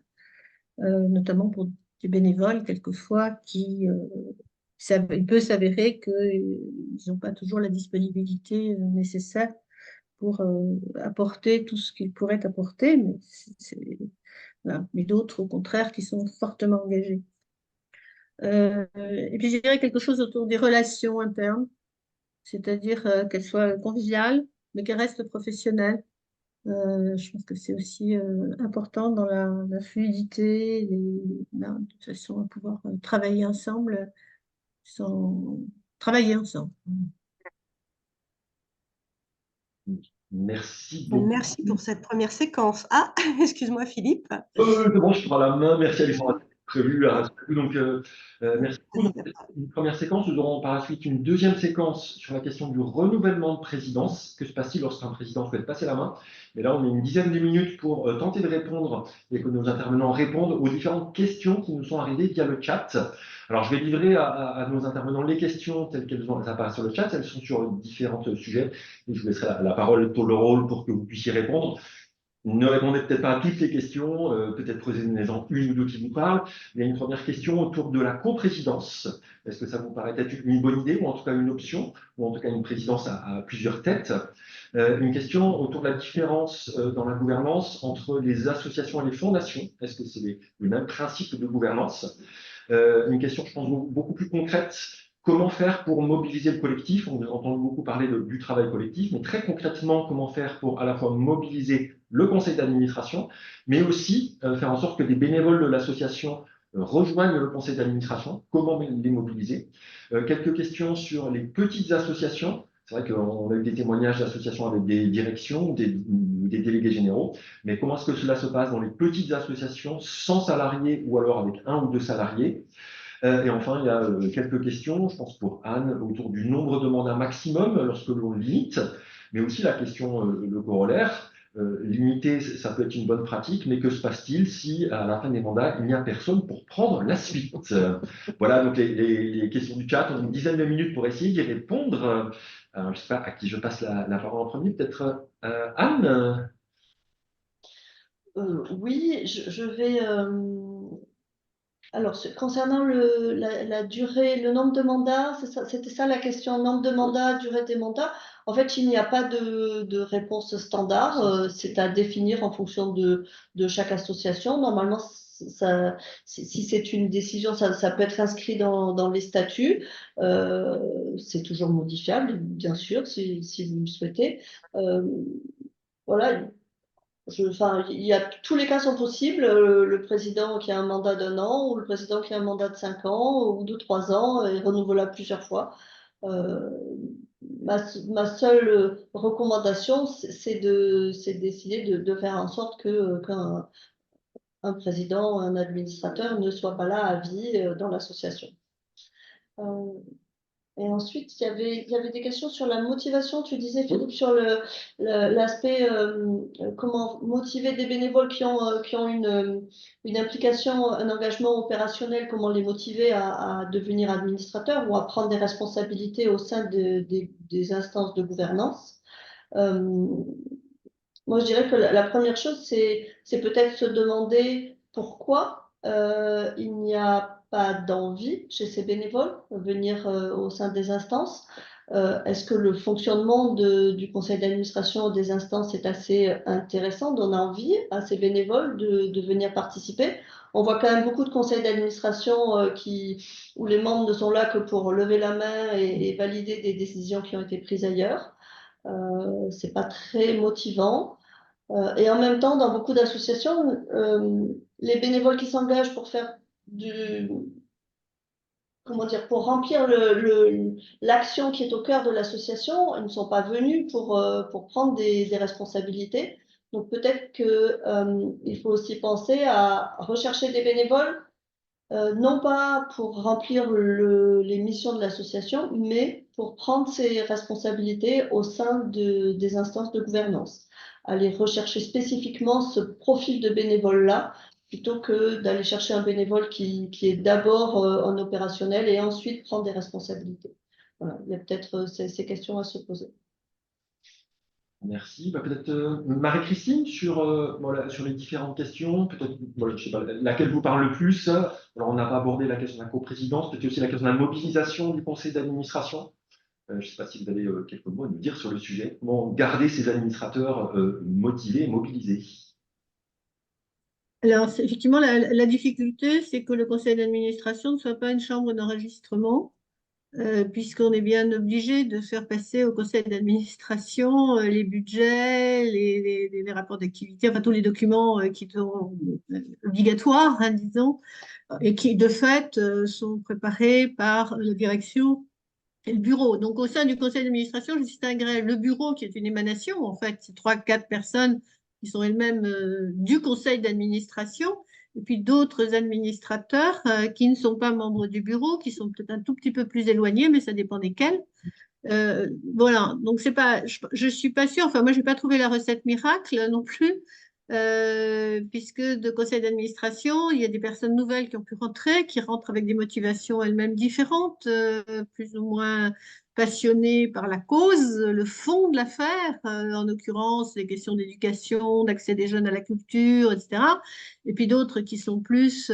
S6: notamment pour des bénévoles, quelquefois, il peut s'avérer qu'ils n'ont pas toujours la disponibilité nécessaire pour apporter tout ce qu'ils pourraient apporter, voilà. Mais d'autres, au contraire, qui sont fortement engagés. Et puis, je dirais quelque chose autour des relations internes, c'est-à-dire qu'elles soient conviviales, mais qu'elles restent professionnelles. Je pense que c'est aussi important dans la fluidité, de façon à pouvoir travailler ensemble. Travailler ensemble.
S7: Merci beaucoup.
S3: Merci pour cette première séquence. Ah, excuse-moi Philippe.
S7: C'est bon, je te prends la main. Merci Alexandra. prévu. Donc, merci beaucoup. Donc, une première séquence, nous aurons par la suite une deuxième séquence sur la question du renouvellement de présidence. Que se passe-t-il lorsqu'un président souhaite passer la main? Mais là, on a une dizaine de minutes pour tenter de répondre et que nos intervenants répondent aux différentes questions qui nous sont arrivées via le chat. Alors, je vais livrer à nos intervenants les questions telles qu'elles apparaissent sur le chat. Elles sont sur différents sujets et je vous laisserai la parole, tour le rôle pour que vous puissiez répondre. Ne répondez peut-être pas à toutes les questions, peut-être posez-en une ou deux qui vous parlent. Il y a une première question autour de la coprésidence. Est-ce que ça vous paraît être une bonne idée, ou en tout cas une option, ou en tout cas une présidence à plusieurs têtes? Une question autour de la différence dans la gouvernance entre les associations et les fondations. Est-ce que c'est les mêmes principes de gouvernance? Une question, je pense, beaucoup plus concrète. Comment faire pour mobiliser le collectif? On entend beaucoup parler du travail collectif, mais très concrètement, comment faire pour à la fois mobiliser le conseil d'administration, mais aussi faire en sorte que des bénévoles de l'association rejoignent le conseil d'administration? Comment les mobiliser? Quelques questions sur les petites associations. C'est vrai qu'on a eu des témoignages d'associations avec des directions ou des délégués généraux, mais comment est-ce que cela se passe dans les petites associations sans salariés ou alors avec un ou deux salariés? Et enfin, il y a quelques questions, je pense pour Anne, autour du nombre de mandats maximum lorsque l'on limite, mais aussi la question, le corollaire. Limiter, ça peut être une bonne pratique, mais que se passe-t-il si à la fin des mandats, il n'y a personne pour prendre la suite? Voilà, donc les questions du chat, on a une dizaine de minutes pour essayer d'y répondre. Je ne sais pas à qui je passe la parole en premier, peut-être Anne?
S4: Oui, je vais... Alors, concernant la durée, le nombre de mandats, c'était ça la question, nombre de mandats, durée des mandats. En fait, il n'y a pas de réponse standard, c'est à définir en fonction de chaque association. Normalement, si c'est une décision, ça peut être inscrit dans les statuts. C'est toujours modifiable, bien sûr, si vous le souhaitez. Voilà. Enfin, tous les cas sont possibles. Le président qui a un mandat d'1 an ou le président qui a un mandat de 5 ans ou de 3 ans est renouvelable plusieurs fois. Ma seule recommandation, c'est d'essayer de faire en sorte qu'un président, un administrateur ne soit pas là à vie dans l'association. Et ensuite, il y avait des questions sur la motivation. Tu disais, Philippe, sur l'aspect comment motiver des bénévoles qui ont une implication, un engagement opérationnel, comment les motiver à devenir administrateurs ou à prendre des responsabilités au sein des instances de gouvernance. Moi, je dirais que la première chose, c'est peut-être se demander pourquoi il n'y a pas d'envie chez ces bénévoles de venir au sein des instances. Est-ce que le fonctionnement du conseil d'administration des instances est assez intéressant, donne envie à ces bénévoles de venir participer? On voit quand même beaucoup de conseils d'administration où les membres ne sont là que pour lever la main et valider des décisions qui ont été prises ailleurs. C'est pas très motivant. Et en même temps, dans beaucoup d'associations, les bénévoles qui s'engagent pour faire pour remplir l'action qui est au cœur de l'association, ils ne sont pas venus pour prendre des responsabilités. Donc peut-être qu'il faut aussi penser à rechercher des bénévoles, non pas pour remplir les missions de l'association, mais pour prendre ses responsabilités au sein des instances de gouvernance. Aller rechercher spécifiquement ce profil de bénévole-là, plutôt que d'aller chercher un bénévole qui est d'abord en opérationnel et ensuite prendre des responsabilités. Voilà, il y a peut-être ces questions à se poser.
S7: Merci. Peut-être Marie-Christine voilà, sur les différentes questions, peut-être, voilà, je sais pas, laquelle vous parle le plus. Alors, on n'a pas abordé la question de la coprésidence, peut-être aussi la question de la mobilisation du conseil d'administration. Je ne sais pas si vous avez quelques mots à nous dire sur le sujet. Comment garder ces administrateurs motivés et mobilisés?
S6: Alors, effectivement, la difficulté, c'est que le conseil d'administration ne soit pas une chambre d'enregistrement, puisqu'on est bien obligé de faire passer au conseil d'administration les budgets, les rapports d'activité, enfin tous les documents qui sont obligatoires, hein, disons, et qui, de fait, sont préparés par la direction et le bureau. Donc, au sein du conseil d'administration, je distinguerai le bureau, qui est une émanation, en fait, c'est 3-4 personnes qui sont elles-mêmes du conseil d'administration, et puis d'autres administrateurs qui ne sont pas membres du bureau, qui sont peut-être un tout petit peu plus éloignés, mais ça dépend desquels. Voilà, donc c'est pas, je suis pas sûre, enfin moi j'ai pas trouvé la recette miracle non plus, puisque de conseil d'administration, il y a des personnes nouvelles qui ont pu rentrer, qui rentrent avec des motivations elles-mêmes différentes, plus ou moins passionnées par la cause, le fond de l'affaire, en l'occurrence les questions d'éducation, d'accès des jeunes à la culture, etc. Et puis d'autres qui sont plus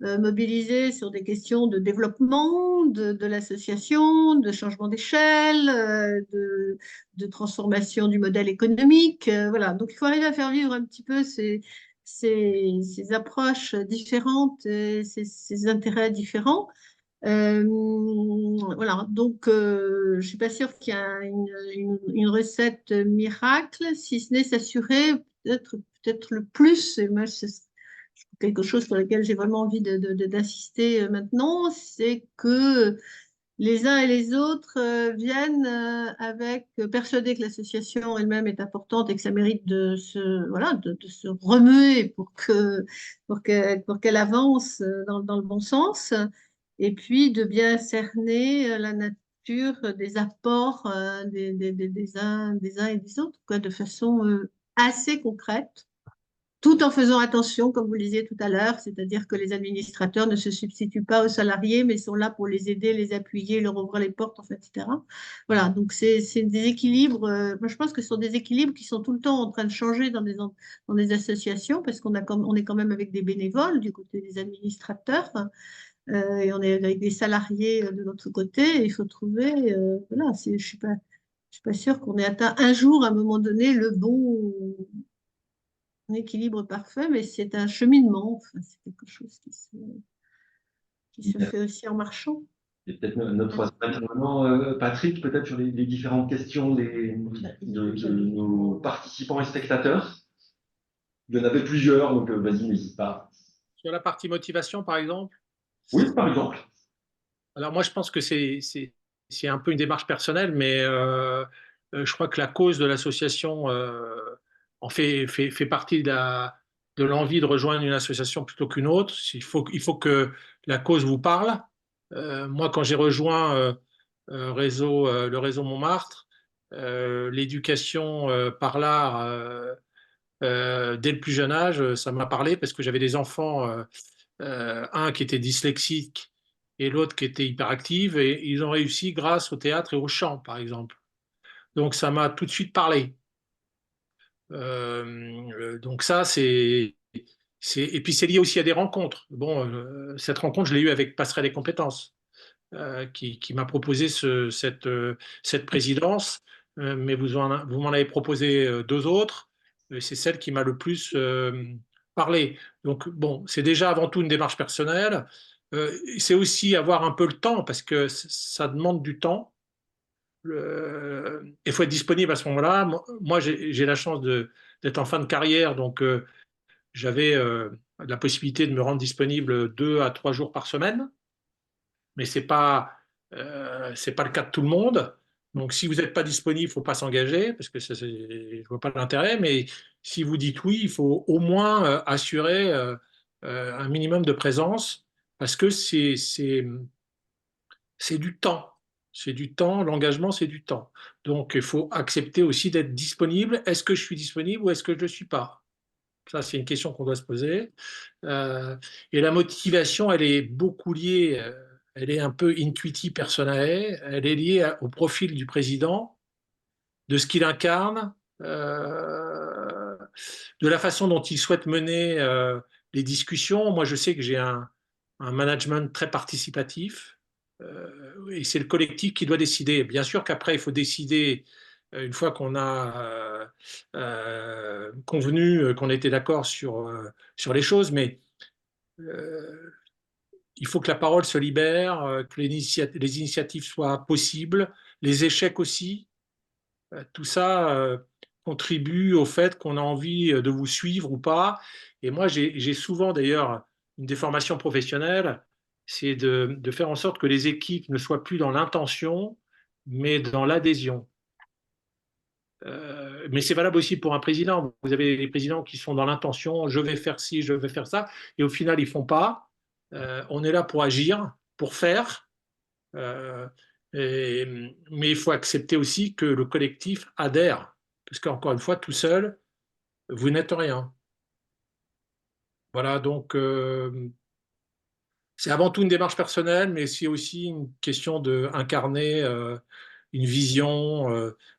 S6: mobilisés sur des questions de développement de l'association, de changement d'échelle, de transformation du modèle économique. Voilà. Donc, il faut arriver à faire vivre un petit peu ces approches différentes, ces intérêts différents. Voilà, donc je ne suis pas sûre qu'il y a une recette miracle, si ce n'est s'assurer peut-être le plus, et moi c'est quelque chose sur lequel j'ai vraiment envie d'insister maintenant, c'est que les uns et les autres viennent avec persuadés que l'association elle-même est importante et que ça mérite voilà, de se remuer pour qu'elle avance dans le bon sens, et puis de bien cerner la nature des apports des uns et des autres, quoi, de façon assez concrète, tout en faisant attention, comme vous le disiez tout à l'heure, c'est-à-dire que les administrateurs ne se substituent pas aux salariés, mais sont là pour les aider, les appuyer, leur ouvrir les portes, enfin, etc. Voilà, donc c'est des équilibres. Moi, je pense que ce sont des équilibres qui sont tout le temps en train de changer dans des associations, parce on est quand même avec des bénévoles du côté des administrateurs, et on est avec des salariés de l'autre côté. Et il faut trouver, voilà, je ne suis pas sûre qu'on ait atteint un jour, à un moment donné, le bon équilibre parfait, mais c'est un cheminement. Enfin, c'est quelque chose qui se fait aussi en marchant.
S7: Et peut-être notre troisième intervenant, Patrick, peut-être sur les différentes questions de nos participants et spectateurs. Il y en avait plusieurs, donc vas-y, n'hésite pas.
S5: Sur la partie motivation, par exemple?
S7: Oui, par exemple.
S5: Alors moi, je pense que c'est un peu une démarche personnelle, mais je crois que la cause de l'association en fait partie de l'envie de rejoindre une association plutôt qu'une autre. Il faut que la cause vous parle. Moi, quand j'ai rejoint le réseau Montmartre, l'éducation par l'art, dès le plus jeune âge, ça m'a parlé parce que j'avais des enfants, un qui était dyslexique et l'autre qui était hyperactive, et ils ont réussi grâce au théâtre et au chant, par exemple. Donc ça m'a tout de suite parlé. Donc ça, et puis c'est lié aussi à des rencontres. Bon, cette rencontre, je l'ai eue avec Passerelle et Compétences, qui m'a proposé cette présidence, mais vous m'en avez proposé deux autres. C'est celle qui m'a le plus parlé. Donc bon, c'est déjà avant tout une démarche personnelle. C'est aussi avoir un peu le temps, parce que ça demande du temps. Il faut être disponible à ce moment-là. Moi, j'ai la chance d'être en fin de carrière, donc j'avais la possibilité de me rendre disponible 2 à 3 jours par semaine, mais c'est pas le cas de tout le monde. Donc, si vous n'êtes pas disponible, il ne faut pas s'engager, parce que je ne vois pas l'intérêt. Mais si vous dites oui, il faut au moins assurer un minimum de présence, parce que c'est du temps. C'est du temps, l'engagement, c'est du temps. Donc, il faut accepter aussi d'être disponible. Est-ce que je suis disponible ou est-ce que je ne le suis pas? Ça, c'est une question qu'on doit se poser. Et la motivation, elle est beaucoup liée, elle est un peu intuitive, personnelle. Elle est liée au profil du président, de ce qu'il incarne, de la façon dont il souhaite mener les discussions. Moi, je sais que j'ai un management très participatif, et c'est le collectif qui doit décider. Bien sûr qu'après, il faut décider une fois qu'on a convenu, qu'on a été d'accord sur les choses, mais il faut que la parole se libère, que les initiatives soient possibles, les échecs aussi. Tout ça contribue au fait qu'on a envie de vous suivre ou pas. Et moi, j'ai souvent d'ailleurs une déformation professionnelle, c'est de faire en sorte que les équipes ne soient plus dans l'intention, mais dans l'adhésion. Mais c'est valable aussi pour un président. Vous avez des présidents qui sont dans l'intention, je vais faire ci, je vais faire ça, et au final, ils ne font pas. On est là pour agir, pour faire. Mais il faut accepter aussi que le collectif adhère, parce qu'encore une fois, tout seul, vous n'êtes rien. Voilà, donc c'est avant tout une démarche personnelle, mais c'est aussi une question d'incarner une vision.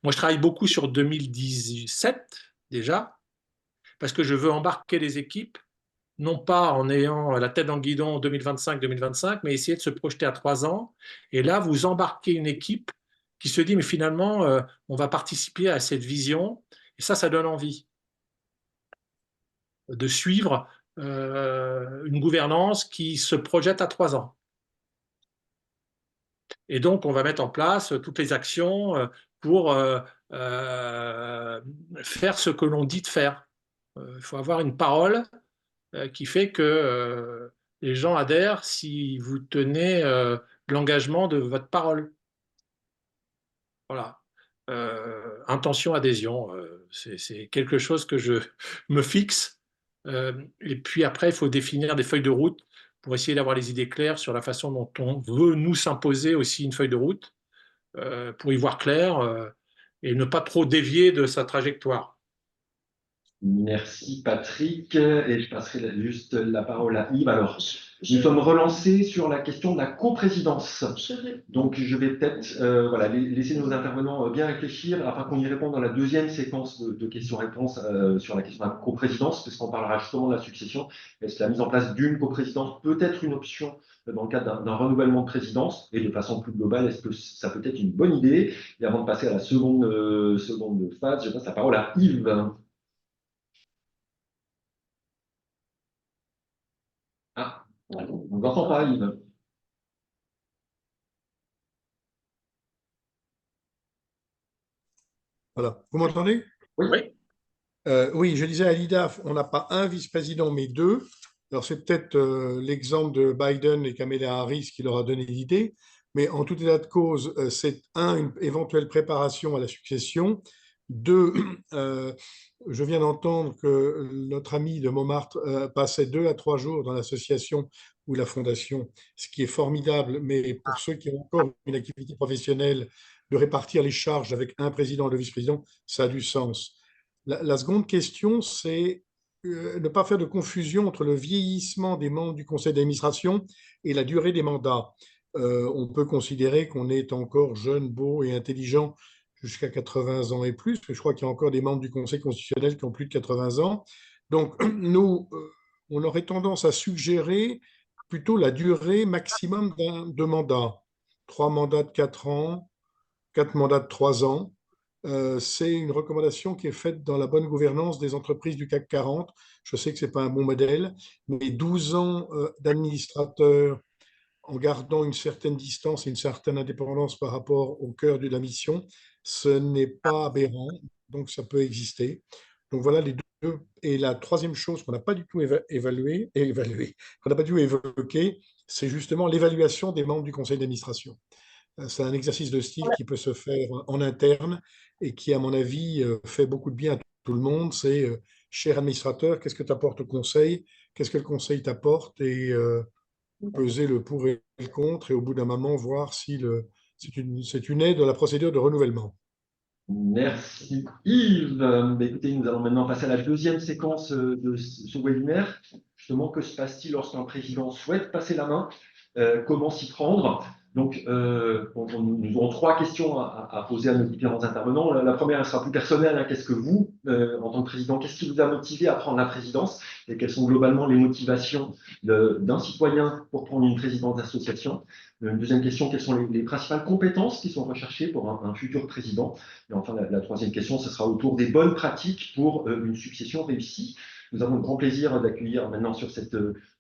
S5: Moi, je travaille beaucoup sur 2017 déjà, parce que je veux embarquer les équipes, non pas en ayant la tête dans le guidon 2025-2025, mais essayer de se projeter à 3 ans. Et là, vous embarquez une équipe qui se dit, mais finalement, on va participer à cette vision. Et ça donne envie de suivre une gouvernance qui se projette à 3 ans. Et donc, on va mettre en place toutes les actions pour faire ce que l'on dit de faire. Il faut avoir une parole qui fait que les gens adhèrent si vous tenez l'engagement de votre parole. Voilà. Intention, adhésion, c'est quelque chose que je me fixe. Et puis après, il faut définir des feuilles de route pour essayer d'avoir les idées claires sur la façon dont on veut nous s'imposer aussi une feuille de route pour y voir clair et ne pas trop dévier de sa trajectoire.
S7: Merci Patrick, et je passerai juste la parole à Yves. Alors, nous sommes relancés sur la question de la coprésidence. Donc, je vais peut-être voilà, laisser nos intervenants bien réfléchir afin qu'on y réponde dans la deuxième séquence de questions-réponses sur la question de la coprésidence, parce qu'on parlera justement de la succession. Est-ce que la mise en place d'une coprésidence peut être une option dans le cadre d'un renouvellement de présidence, et de façon plus globale, est-ce que ça peut être une bonne idée? Et avant de passer à la seconde phase, je passe la parole à Yves. Ah, on ne l'entend pas, Yves.
S2: Voilà. Vous m'entendez?
S5: Oui.
S2: Oui, je disais à l'IDAF, on n'a pas un vice-président, mais deux. Alors, c'est peut-être l'exemple de Biden et Kamala Harris qui leur a donné l'idée, mais en tout état de cause, c'est une éventuelle préparation à la succession. Deux, je viens d'entendre que notre ami de Montmartre passait 2 à 3 jours dans l'association ou la fondation, ce qui est formidable, mais pour ceux qui ont encore une activité professionnelle, de répartir les charges avec un président et deux vice-présidents, ça a du sens. La seconde question, c'est ne pas faire de confusion entre le vieillissement des membres du conseil d'administration et la durée des mandats. On peut considérer qu'on est encore jeune, beau et intelligent jusqu'à 80 ans et plus, parce que je crois qu'il y a encore des membres du Conseil constitutionnel qui ont plus de 80 ans. Donc, nous, on aurait tendance à suggérer plutôt la durée maximum de mandat. 3 mandats de 4 ans, 4 mandats de 3 ans. C'est une recommandation qui est faite dans la bonne gouvernance des entreprises du CAC 40. Je sais que ce n'est pas un bon modèle, mais 12 ans d'administrateur en gardant une certaine distance et une certaine indépendance par rapport au cœur de la mission, ce n'est pas aberrant, donc ça peut exister. Donc voilà les deux. Et la troisième chose qu'on n'a pas du tout qu'on n'a pas du tout évoqué, c'est justement l'évaluation des membres du conseil d'administration. C'est un exercice de style qui peut se faire en interne et qui, à mon avis, fait beaucoup de bien à tout le monde. C'est, cher administrateur, qu'est-ce que tu apportes au conseil? Qu'est-ce que le conseil t'apporte? Et peser le pour et le contre, et au bout d'un moment, voir si c'est une aide dans la procédure de renouvellement.
S7: Merci Yves. Écoutez, nous allons maintenant passer à la deuxième séquence de ce webinaire. Justement, que se passe-t-il lorsqu'un président souhaite passer la main? Comment s'y prendre? Donc, nous aurons 3 questions à poser à nos différents intervenants. La première, elle sera plus personnelle. Hein. Qu'est-ce que vous, en tant que président, qu'est-ce qui vous a motivé à prendre la présidence? Et quelles sont globalement les motivations d'un citoyen pour prendre une présidence d'association? Une deuxième question, quelles sont les principales compétences qui sont recherchées pour un futur président? Et enfin, la troisième question, ce sera autour des bonnes pratiques pour une succession réussie. Nous avons le grand plaisir d'accueillir maintenant sur cette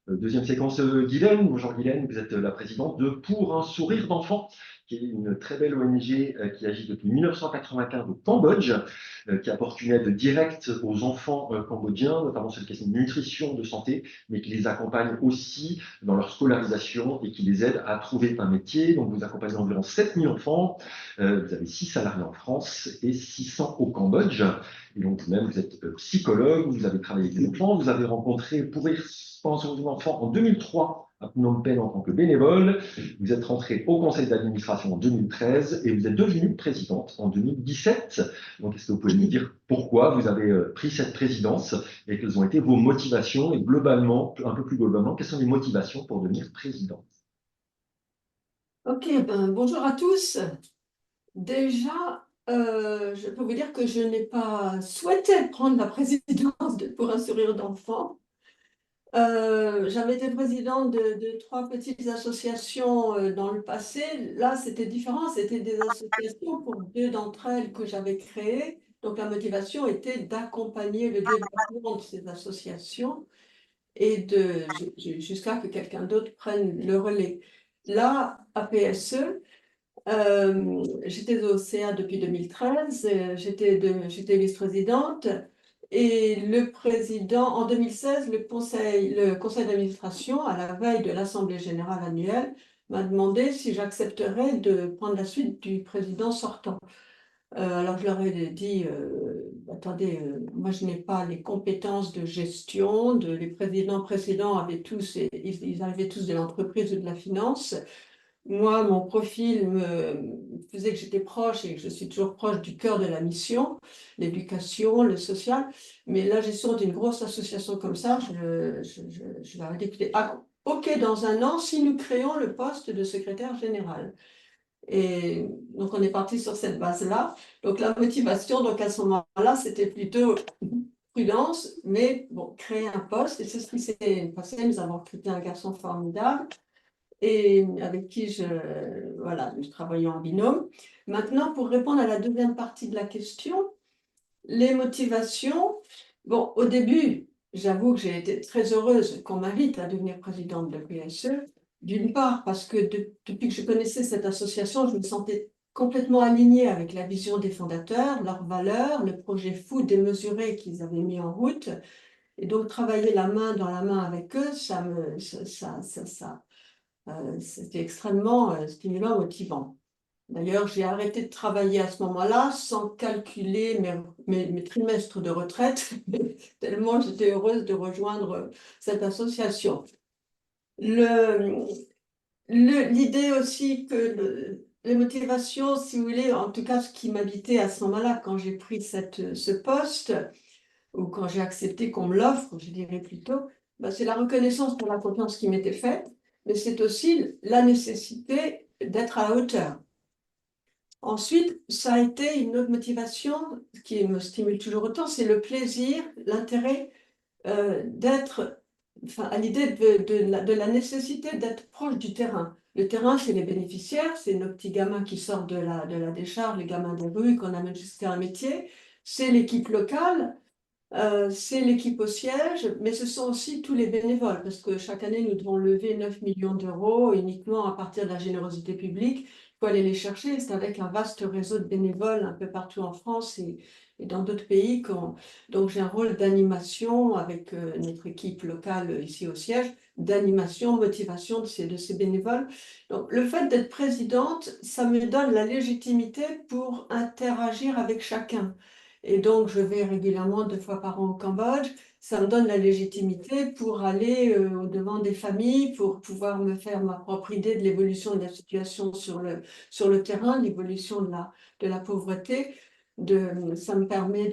S7: deuxième séquence Guylaine. Bonjour Guylaine, vous êtes la présidente de Pour un sourire d'enfant, qui est une très belle ONG qui agit depuis 1995 au Cambodge, qui apporte une aide directe aux enfants cambodgiens, notamment sur les questions de nutrition, de santé, mais qui les accompagne aussi dans leur scolarisation et qui les aide à trouver un métier. Donc, vous accompagnez environ 7000 enfants, vous avez 6 salariés en France et 600 au Cambodge. Et donc, vous-même, vous êtes psychologue, vous avez travaillé avec des enfants, vous avez rencontré Pour rire sur des enfants en 2003 à Phnom Penh en tant que bénévole. Vous êtes rentrée au conseil d'administration en 2013 et vous êtes devenue présidente en 2017. Donc, est-ce que vous pouvez nous dire pourquoi vous avez pris cette présidence et quelles ont été vos motivations et globalement, un peu plus globalement, quelles sont les motivations pour devenir présidente?
S8: Ok, bonjour à tous. Déjà, je peux vous dire que je n'ai pas souhaité prendre la présidence pour un sourire d'enfant. J'avais été présidente de 3 petites associations dans le passé. Là, c'était différent. C'était des associations pour 2 d'entre elles que j'avais créées. Donc, la motivation était d'accompagner le développement de ces associations et jusqu'à que quelqu'un d'autre prenne le relais. Là, à PSE, j'étais au CA depuis 2013, j'étais vice-présidente. Et le président, en 2016, le conseil d'administration, à la veille de l'Assemblée générale annuelle, m'a demandé si j'accepterais de prendre la suite du président sortant. Alors je leur ai dit, attendez, moi je n'ai pas les compétences de gestion, les présidents précédents avaient tous, ils arrivaient tous de l'entreprise ou de la finance. Moi, mon profil me faisait que j'étais proche et que je suis toujours proche du cœur de la mission, l'éducation, le social. Mais la gestion d'une grosse association comme ça, je leur ai dit, écoutez, OK, dans un an, si nous créons le poste de secrétaire général. Et donc, on est parti sur cette base-là. Donc, la motivation, donc à ce moment-là, c'était plutôt prudence, mais bon, créer un poste. Et c'est ce qui s'est passé. Nous avons recruté un garçon formidable et avec qui voilà, nous travaillons en binôme. Maintenant, pour répondre à la deuxième partie de la question, les motivations. Bon, au début, j'avoue que j'ai été très heureuse qu'on m'invite à devenir présidente de PSE. D'une part, parce que depuis que je connaissais cette association, je me sentais complètement alignée avec la vision des fondateurs, leurs valeurs, le projet fou démesuré qu'ils avaient mis en route. Et donc, travailler la main dans la main avec eux, c'était extrêmement stimulant, motivant. D'ailleurs, j'ai arrêté de travailler à ce moment-là sans calculer mes trimestres de retraite, tellement j'étais heureuse de rejoindre cette association. L'idée aussi que les motivations, si vous voulez, en tout cas ce qui m'habitait à ce moment-là quand j'ai pris ce poste, ou quand j'ai accepté qu'on me l'offre, je dirais plutôt, c'est la reconnaissance pour la confiance qui m'était faite, mais c'est aussi la nécessité d'être à la hauteur. Ensuite, ça a été une autre motivation qui me stimule toujours autant, c'est le plaisir, l'intérêt d'être, à l'idée de la nécessité d'être proche du terrain. Le terrain, c'est les bénéficiaires, c'est nos petits gamins qui sortent de la décharge, les gamins des rues qu'on amène jusqu'à un métier, c'est l'équipe locale, c'est l'équipe au siège, mais ce sont aussi tous les bénévoles, parce que chaque année, nous devons lever 9 millions d'euros uniquement à partir de la générosité publique. Il faut aller les chercher, c'est avec un vaste réseau de bénévoles un peu partout en France et dans d'autres pays. Donc, j'ai un rôle d'animation avec notre équipe locale ici au siège, d'animation, motivation de ces bénévoles. Donc, le fait d'être présidente, ça me donne la légitimité pour interagir avec chacun. Et donc, je vais régulièrement 2 fois par an au Cambodge. Ça me donne la légitimité pour aller au-devant des familles, pour pouvoir me faire ma propre idée de l'évolution de la situation sur le terrain, l'évolution de la pauvreté. Ça me permet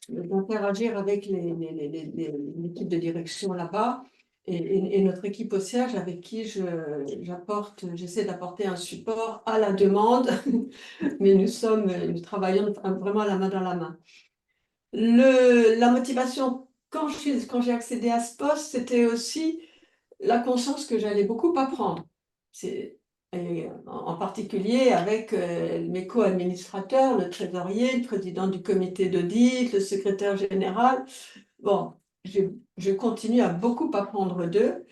S8: d'interagir avec l'équipe de direction là-bas et notre équipe au siège avec qui j'essaie d'apporter un support à la demande, mais nous travaillons vraiment la main dans la main. La motivation, quand j'ai accédé à ce poste, c'était aussi la conscience que j'allais beaucoup apprendre. En particulier avec mes co-administrateurs, le trésorier, le président du comité d'audit, le secrétaire général. Bon, je continue à beaucoup apprendre d'eux.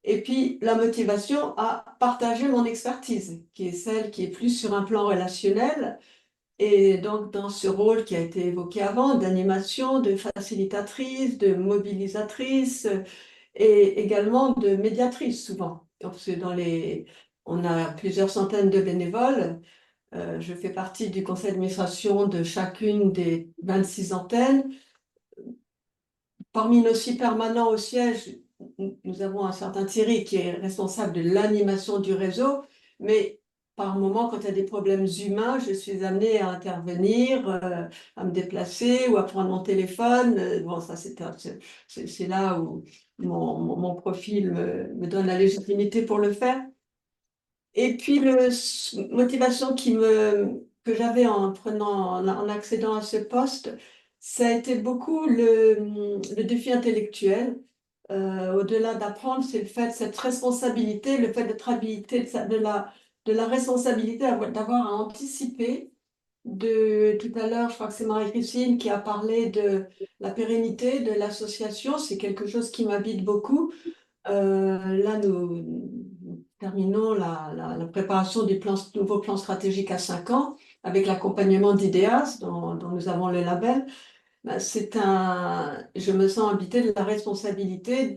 S8: Et puis la motivation à partager mon expertise, qui est celle qui est plus sur un plan relationnel. Et donc dans ce rôle qui a été évoqué avant, d'animation, de facilitatrice, de mobilisatrice et également de médiatrice souvent. Donc on a plusieurs centaines de bénévoles. Je fais partie du conseil d'administration de chacune des 26 antennes. Parmi nos 6 permanents au siège, nous avons un certain Thierry qui est responsable de l'animation du réseau, mais par moment, quand il y a des problèmes humains, je suis amenée à intervenir, à me déplacer ou à prendre mon téléphone. Bon, ça, c'est là où mon profil me donne la légitimité pour le faire. Et puis, motivation que j'avais en accédant à ce poste, ça a été beaucoup le défi intellectuel. Au-delà d'apprendre, c'est le fait, cette responsabilité, le fait d'être habilité, de la responsabilité d'avoir à anticiper. Tout à l'heure, je crois que c'est Marie-Christine qui a parlé de la pérennité de l'association. C'est quelque chose qui m'habite beaucoup. Là, nous terminons la préparation du nouveau plan stratégique à 5 ans avec l'accompagnement d'IDEAS, dont nous avons le label. Ben, je me sens habitée de la responsabilité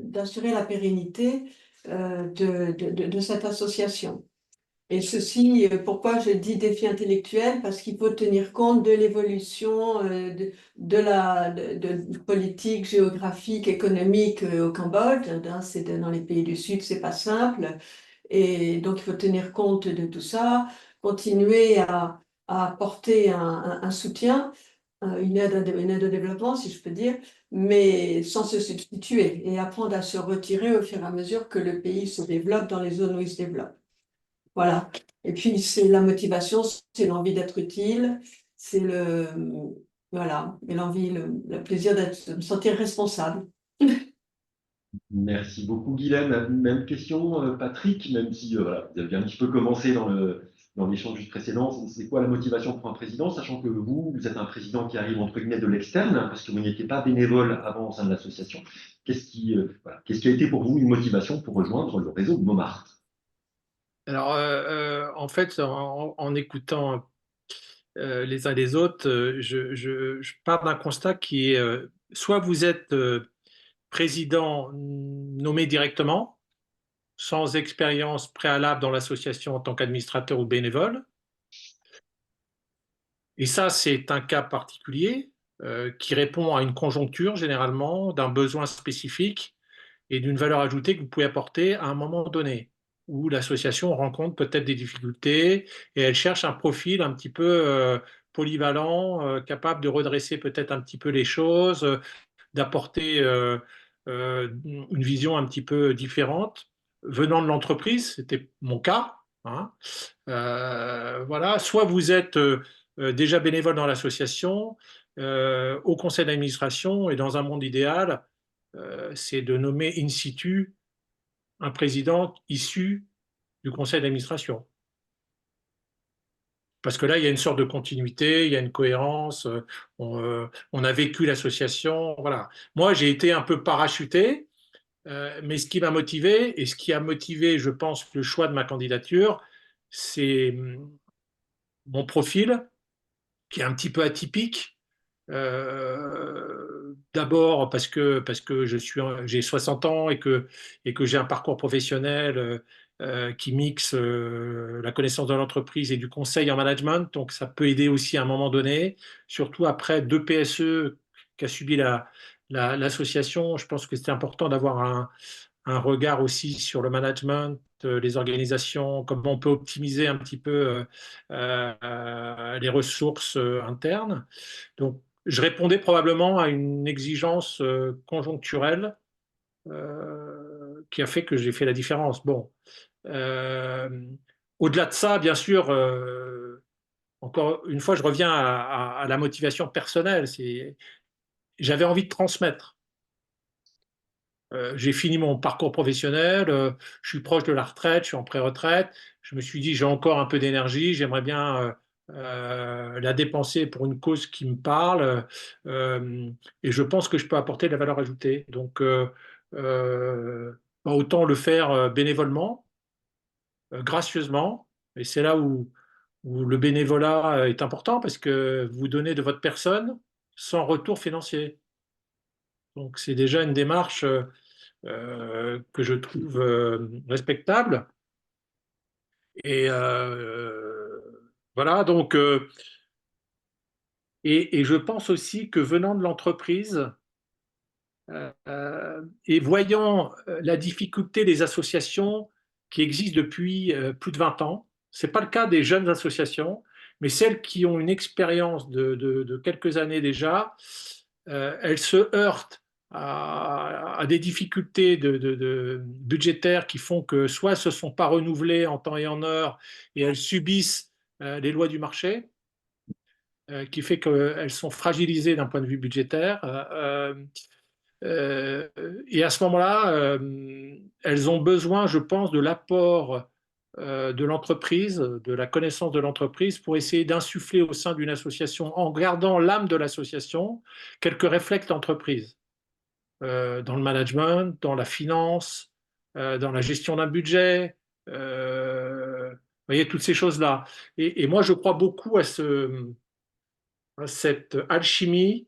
S8: d'assurer la pérennité de cette association. Et ceci, pourquoi je dis défi intellectuel? Parce qu'il faut tenir compte de l'évolution de politique, géographique, économique au Cambodge. C'est dans les pays du Sud, c'est pas simple. Et donc, il faut tenir compte de tout ça, continuer à apporter un soutien, une aide au développement, si je peux dire, mais sans se substituer et apprendre à se retirer au fur et à mesure que le pays se développe dans les zones où il se développe. Voilà. Et puis, c'est la motivation, c'est l'envie d'être utile, c'est voilà, et l'envie, le plaisir de me sentir responsable.
S7: Merci beaucoup, Guylaine. Même question, Patrick, même si voilà, vous avez un petit peu commencé dans l'échange juste précédent. C'est quoi la motivation pour un président, sachant que vous êtes un président qui arrive entre guillemets de l'externe, hein, parce que vous n'étiez pas bénévole avant au sein de l'association. Voilà, qu'est-ce qui a été pour vous une motivation pour rejoindre le réseau de Montmartre?
S5: Alors, en fait, en écoutant les uns les autres, je pars d'un constat qui est soit vous êtes président nommé directement, sans expérience préalable dans l'association en tant qu'administrateur ou bénévole, et ça, c'est un cas particulier qui répond à une conjoncture généralement, d'un besoin spécifique et d'une valeur ajoutée que vous pouvez apporter à un moment donné, où l'association rencontre peut-être des difficultés et elle cherche un profil un petit peu polyvalent, capable de redresser peut-être un petit peu les choses, d'apporter une vision un petit peu différente. Venant de l'entreprise, c'était mon cas, hein. Voilà, soit vous êtes déjà bénévole dans l'association, au conseil d'administration, et dans un monde idéal, c'est de nommer in situ un président issu du conseil d'administration. Parce que là, il y a une sorte de continuité, il y a une cohérence, on a vécu l'association, voilà. Moi, j'ai été un peu parachuté, mais ce qui m'a motivé, et ce qui a motivé, je pense, le choix de ma candidature, c'est mon profil, qui est un petit peu atypique. D'abord parce que j'ai 60 ans et que j'ai un parcours professionnel qui mixe la connaissance de l'entreprise et du conseil en management. Donc ça peut aider aussi à un moment donné, surtout après 2 PSE qu'a subi l'association. Je pense que c'est important d'avoir un regard aussi sur le management, les organisations, comment on peut optimiser un petit peu les ressources internes. Donc, je répondais probablement à une exigence conjoncturelle qui a fait que j'ai fait la différence. Bon, euh, au-delà de ça, bien sûr, encore une fois, je reviens à la motivation personnelle. J'avais envie de transmettre. J'ai fini mon parcours professionnel, je suis proche de la retraite, je suis en pré-retraite. Je me suis dit, j'ai encore un peu d'énergie, j'aimerais bien la dépenser pour une cause qui me parle, et je pense que je peux apporter de la valeur ajoutée. Donc, bah, autant le faire bénévolement, gracieusement. Et c'est là où le bénévolat est important parce que vous donnez de votre personne sans retour financier. Donc c'est déjà une démarche que je trouve respectable. Et voilà, donc, et je pense aussi que venant de l'entreprise et voyant la difficulté des associations qui existent depuis plus de 20 ans, ce n'est pas le cas des jeunes associations, mais celles qui ont une expérience de quelques années déjà, elles se heurtent à des difficultés budgétaires qui font que soit elles ne se sont pas renouvelées en temps et en heure et elles subissent les lois du marché, qui fait qu'elles sont fragilisées d'un point de vue budgétaire. Et à ce moment-là, elles ont besoin, je pense, de l'apport de l'entreprise, de la connaissance de l'entreprise pour essayer d'insuffler au sein d'une association, en gardant l'âme de l'association, quelques réflexes d'entreprise, dans le management, dans la finance, dans la gestion d'un budget, vous voyez, toutes ces choses-là. Et moi, je crois beaucoup à cette alchimie,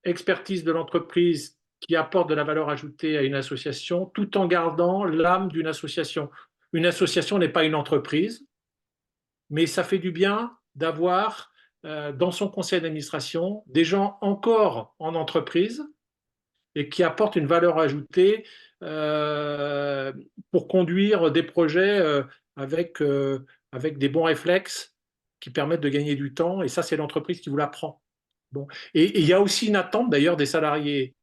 S5: expertise de l'entreprise qui apporte de la valeur ajoutée à une association, tout en gardant l'âme d'une association. Une association n'est pas une entreprise, mais ça fait du bien d'avoir dans son conseil d'administration des gens encore en entreprise et qui apportent une valeur ajoutée pour conduire des projets avec des bons réflexes qui permettent de gagner du temps. Et ça, c'est l'entreprise qui vous l'apprend. Bon. Et il y a aussi une attente d'ailleurs des salariés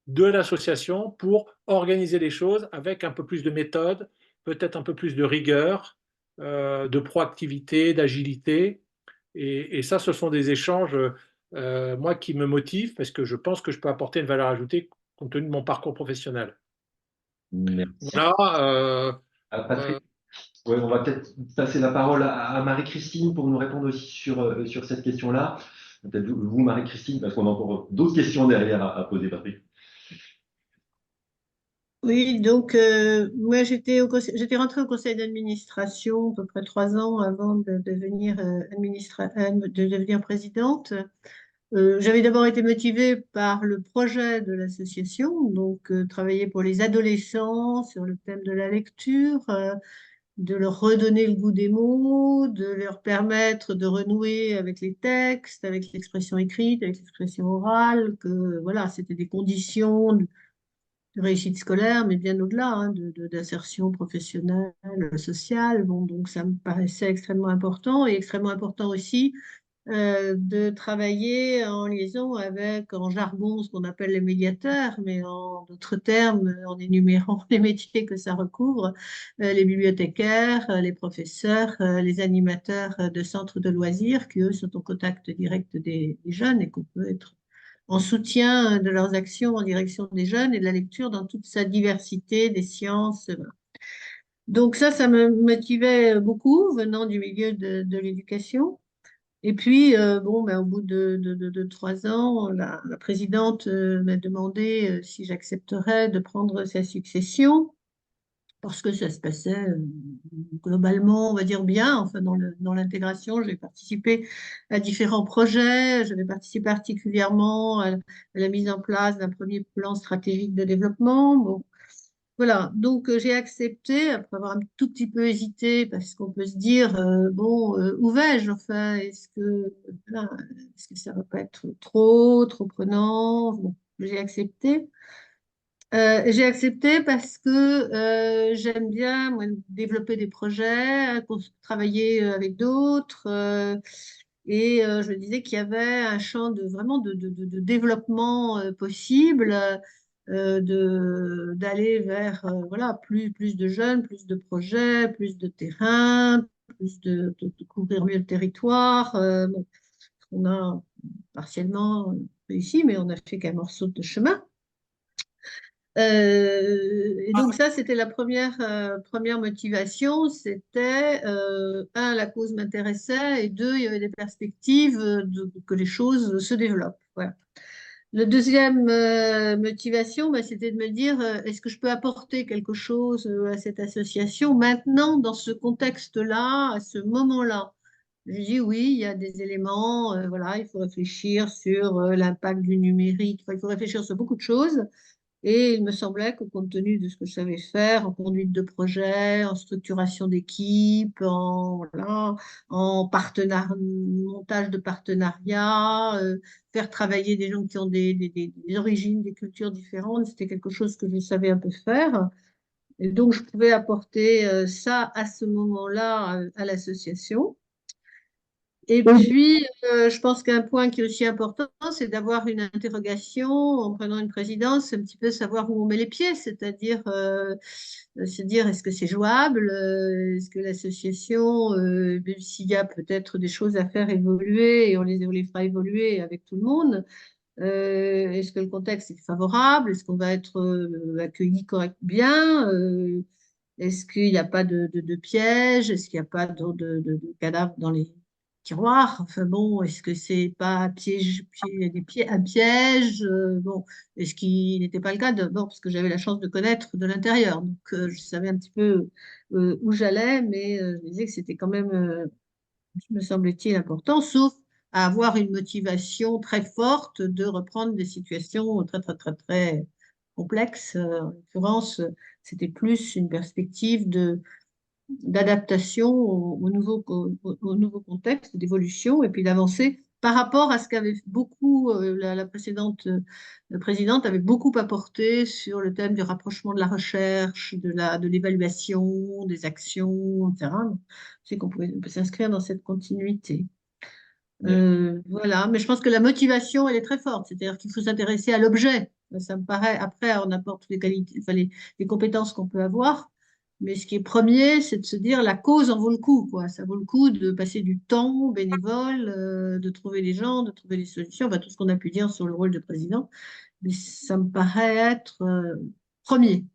S5: de l'association pour organiser les choses avec un peu plus de méthode, peut-être un peu plus de rigueur, de proactivité, d'agilité. Et ça, ce sont des échanges, moi, qui me motivent parce que je pense que je peux apporter une valeur ajoutée compte tenu de mon parcours professionnel.
S7: Merci.
S5: Voilà.
S7: Patrick, ouais, on va peut-être passer la parole à Marie-Christine pour nous répondre aussi sur cette question-là. Peut-être vous, Marie-Christine, parce qu'on a encore d'autres questions derrière à poser, Patrick.
S6: Oui, donc moi j'étais rentrée au conseil d'administration à peu près 3 ans avant de devenir de devenir présidente. J'avais d'abord été motivée par le projet de l'association, donc travailler pour les adolescents sur le thème de la lecture, de leur redonner le goût des mots, de leur permettre de renouer avec les textes, avec l'expression écrite, avec l'expression orale, que voilà, c'était des conditions de réussite scolaire, mais bien au-delà, hein, d'insertion professionnelle, sociale. Bon, donc ça me paraissait extrêmement important et extrêmement important aussi de travailler en liaison avec, en jargon, ce qu'on appelle les médiateurs, mais en d'autres termes, en énumérant les métiers que ça recouvre, les bibliothécaires, les professeurs, les animateurs de centres de loisirs, qui eux sont en contact direct des jeunes et qu'on peut être en soutien de leurs actions en direction des jeunes et de la lecture dans toute sa diversité des sciences. Donc ça me motivait beaucoup venant du milieu de l'éducation. Et puis, bon, ben, au bout de 3 ans, la présidente m'a demandé si j'accepterais de prendre sa succession, parce que ça se passait globalement, on va dire bien, enfin, dans l'intégration. J'ai participé à différents projets, j'avais participé particulièrement à la mise en place d'un premier plan stratégique de développement. Bon, voilà, donc j'ai accepté, après avoir un tout petit peu hésité, parce qu'on peut se dire, bon, où vais-je enfin? Voilà, est-ce que ça va pas être trop prenant? Bon, j'ai accepté parce que j'aime bien moi, développer des projets, travailler avec d'autres, et je me disais qu'il y avait un champ vraiment de développement possible, d'aller vers voilà, plus de jeunes, plus de projets, plus de terrain, plus de couvrir mieux le territoire. Bon, on a partiellement réussi, mais on a fait qu'un morceau de chemin. Et donc ça, c'était la première motivation. C'était, un, la cause m'intéressait, et deux, il y avait des perspectives que les choses se développent. Voilà. La deuxième motivation, bah, c'était de me dire, est-ce que je peux apporter quelque chose à cette association maintenant, dans ce contexte-là, à ce moment-là? Je dis oui, il y a des éléments, voilà, il faut réfléchir sur l'impact du numérique, enfin, il faut réfléchir sur beaucoup de choses. Et il me semblait que compte tenu de ce que je savais faire en conduite de projet, en structuration d'équipe, voilà, en montage de partenariats, faire travailler des gens qui ont des origines, des cultures différentes, c'était quelque chose que je savais un peu faire. Et donc, je pouvais apporter ça à ce moment-là à l'association. Et puis, je pense qu'un point qui est aussi important, c'est d'avoir une interrogation en prenant une présidence, un petit peu savoir où on met les pieds, c'est-à-dire se dire est-ce que c'est jouable, est-ce que l'association, même s'il y a peut-être des choses à faire évoluer et on les fera évoluer avec tout le monde, est-ce que le contexte est favorable, est-ce qu'on va être accueilli bien, est-ce qu'il n'y a pas de pièges, est-ce qu'il n'y a pas de cadavres dans les tiroirs? Enfin bon, est-ce que c'est pas un piège? Bon, et ce qui n'était pas le cas d'abord parce que j'avais la chance de connaître de l'intérieur. Donc, je savais un petit peu où j'allais, mais je me disais que c'était quand même, me semble-t-il, important, sauf à avoir une motivation très forte de reprendre des situations très, très, très, très complexes. En l'occurrence, c'était plus une perspective d'adaptation au nouveau contexte, d'évolution, et puis d'avancer par rapport à ce qu'avait beaucoup la précédente présidente avait beaucoup apporté sur le thème du rapprochement de la recherche, de l'évaluation, des actions, etc. C'est on peut s'inscrire dans cette continuité. Voilà, mais je pense que la motivation, elle est très forte, c'est-à-dire qu'il faut s'intéresser à l'objet. Ça me paraît, après, on apporte les qualités, enfin, les compétences qu'on peut avoir, mais ce qui est premier, c'est de se dire la cause en vaut le coup, quoi. Ça vaut le coup de passer du temps bénévole, de trouver les gens, de trouver les solutions, enfin, tout ce qu'on a pu dire sur le rôle de président, mais ça me paraît être premier.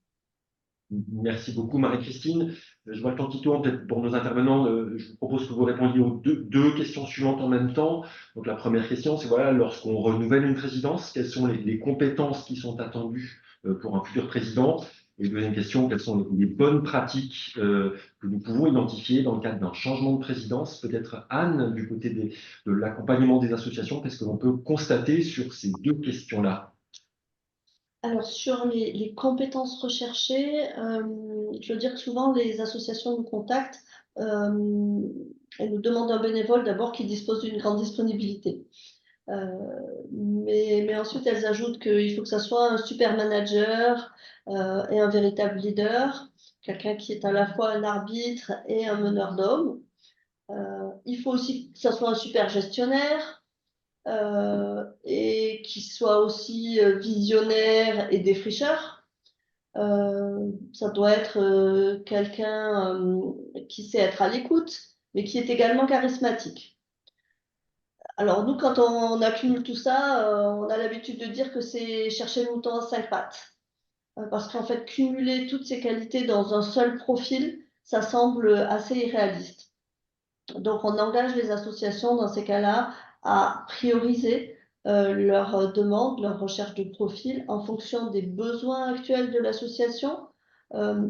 S7: Merci beaucoup, Marie-Christine. Je vois le temps qui tourne, peut-être pour nos intervenants. Je vous propose que vous répondiez aux deux questions suivantes en même temps. Donc, la première question, c'est voilà, lorsqu'on renouvelle une présidence, quelles sont les compétences qui sont attendues pour un futur président? Et deuxième question, quelles sont les bonnes pratiques que nous pouvons identifier dans le cadre d'un changement de présidence? Peut-être Anne, du côté de l'accompagnement des associations, qu'est-ce que l'on peut constater sur ces deux questions-là?
S4: Alors, sur les compétences recherchées, je veux dire que souvent les associations nous contactent, elles nous demandent un bénévole d'abord qui dispose d'une grande disponibilité. Mais ensuite, elles ajoutent qu'il faut que ça soit un super manager et un véritable leader, quelqu'un qui est à la fois un arbitre et un meneur d'hommes. Il faut aussi que ça soit un super gestionnaire. Et qui soit aussi visionnaire et défricheur. Ça doit être quelqu'un qui sait être à l'écoute, mais qui est également charismatique. Alors nous, quand on accumule tout ça, on a l'habitude de dire que c'est chercher le mouton à cinq pattes. Parce qu'en fait, cumuler toutes ces qualités dans un seul profil, ça semble assez irréaliste. Donc, on engage les associations dans ces cas-là à prioriser leurs demandes, leurs recherches de profil en fonction des besoins actuels de l'association,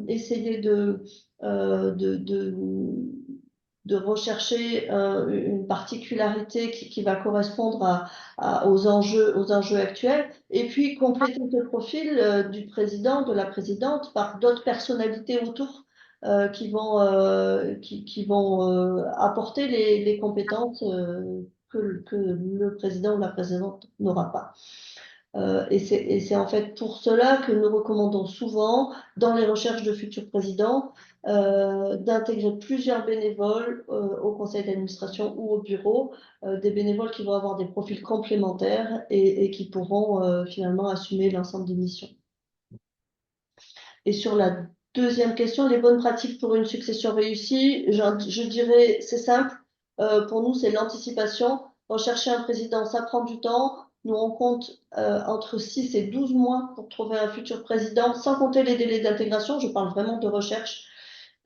S4: essayer de rechercher une particularité qui va correspondre aux enjeux actuels, et puis compléter ce profil du président, de la présidente par d'autres personnalités autour qui vont apporter les compétences que le président ou la présidente n'aura pas. Et c'est en fait pour cela que nous recommandons souvent, dans les recherches de futurs présidents, d'intégrer plusieurs bénévoles au conseil d'administration ou au bureau, des bénévoles qui vont avoir des profils complémentaires et qui pourront finalement assumer l'ensemble des missions. Et sur la deuxième question, les bonnes pratiques pour une succession réussie, je dirais, c'est simple. Pour nous, c'est l'anticipation. Rechercher un président, ça prend du temps. Nous, on compte entre 6 et 12 mois pour trouver un futur président, sans compter les délais d'intégration. Je parle vraiment de recherche.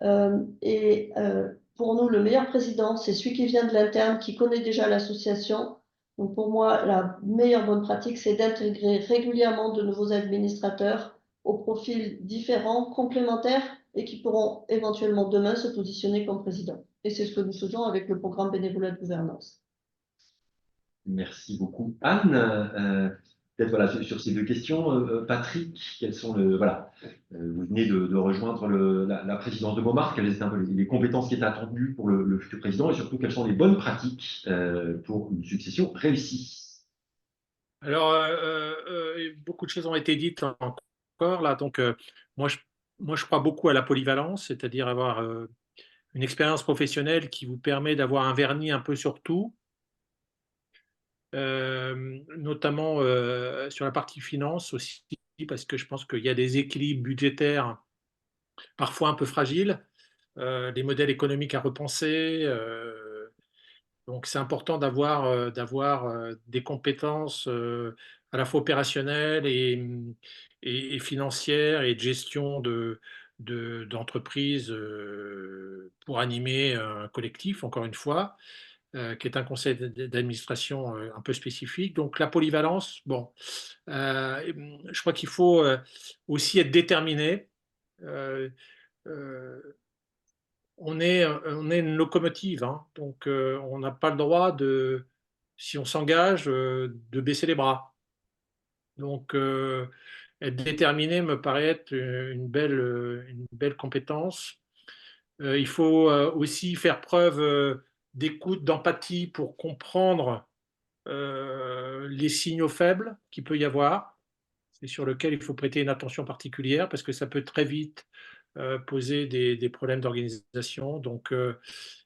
S4: Pour nous, le meilleur président, c'est celui qui vient de l'interne, qui connaît déjà l'association. Donc pour moi, la meilleure bonne pratique, c'est d'intégrer régulièrement de nouveaux administrateurs aux profils différents, complémentaires et qui pourront éventuellement demain se positionner comme président. Et c'est ce que nous faisons avec le programme bénévolat de gouvernance.
S7: Merci beaucoup. Anne, peut-être voilà, sur ces deux questions, Patrick, quels sont voilà, vous venez de rejoindre la présidence de Momar, quelles étaient un peu les compétences qui étaient attendues pour le futur président et surtout quelles sont les bonnes pratiques pour une succession réussie?
S5: Alors, beaucoup de choses ont été dites encore là. Donc, moi, je crois beaucoup à la polyvalence, c'est-à-dire avoir une expérience professionnelle qui vous permet d'avoir un vernis un peu sur tout, notamment sur la partie finance aussi, parce que je pense qu'il y a des équilibres budgétaires parfois un peu fragiles, des modèles économiques à repenser. Donc, c'est important d'avoir des compétences à la fois opérationnelles et financières et de gestion d'entreprise pour animer un collectif, encore une fois, qui est un conseil d'administration un peu spécifique. Donc, la polyvalence, bon, je crois qu'il faut aussi être déterminé. Euh, euh, on est une locomotive, hein, donc on n'a pas le droit si on s'engage, de baisser les bras. Donc, être déterminé me paraît être une belle compétence. Il faut aussi faire preuve d'écoute, d'empathie pour comprendre les signaux faibles qu'il peut y avoir et sur lesquels il faut prêter une attention particulière parce que ça peut très vite poser des problèmes d'organisation. Donc,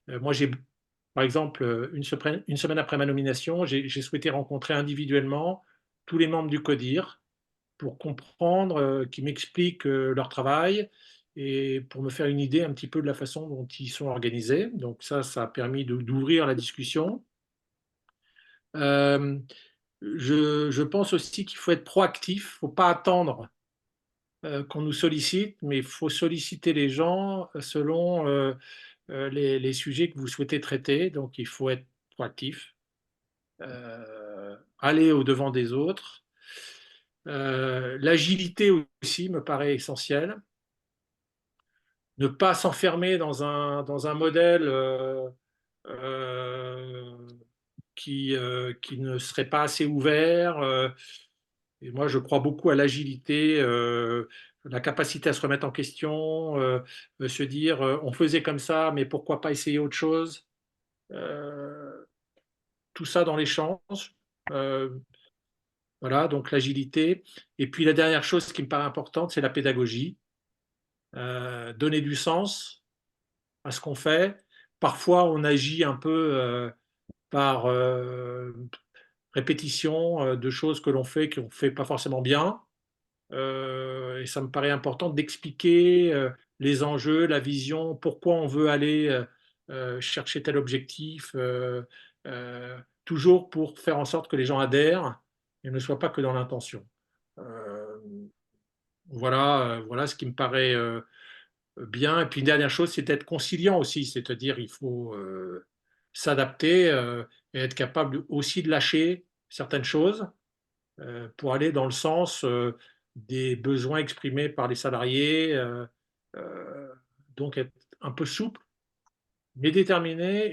S5: moi, par exemple, une semaine après ma nomination, j'ai souhaité rencontrer individuellement tous les membres du CODIR pour comprendre, qu'ils m'expliquent leur travail et pour me faire une idée un petit peu de la façon dont ils sont organisés. Donc ça a permis d'ouvrir la discussion. Euh, je pense aussi qu'il faut être proactif, il ne faut pas attendre qu'on nous sollicite, mais il faut solliciter les gens selon les sujets que vous souhaitez traiter. Donc, il faut être proactif, aller au-devant des autres. L'agilité aussi me paraît essentielle. Ne pas s'enfermer dans un modèle euh, qui ne serait pas assez ouvert. Et moi, je crois beaucoup à l'agilité, la capacité à se remettre en question, se dire on faisait comme ça, mais pourquoi pas essayer autre chose. Tout ça dans l'échange. Voilà, donc l'agilité. Et puis la dernière chose qui me paraît importante, c'est la pédagogie. Donner du sens à ce qu'on fait. Parfois, on agit un peu par répétition de choses que l'on fait, qu'on ne fait pas forcément bien. Et ça me paraît important d'expliquer les enjeux, la vision, pourquoi on veut aller chercher tel objectif, toujours pour faire en sorte que les gens adhèrent et ne soient pas que dans l'intention. Euh, voilà ce qui me paraît bien. Et puis une dernière chose, c'est d'être conciliant aussi, c'est-à-dire il faut s'adapter et être capable aussi de lâcher certaines choses pour aller dans le sens des besoins exprimés par les salariés, donc être un peu souple, mais déterminé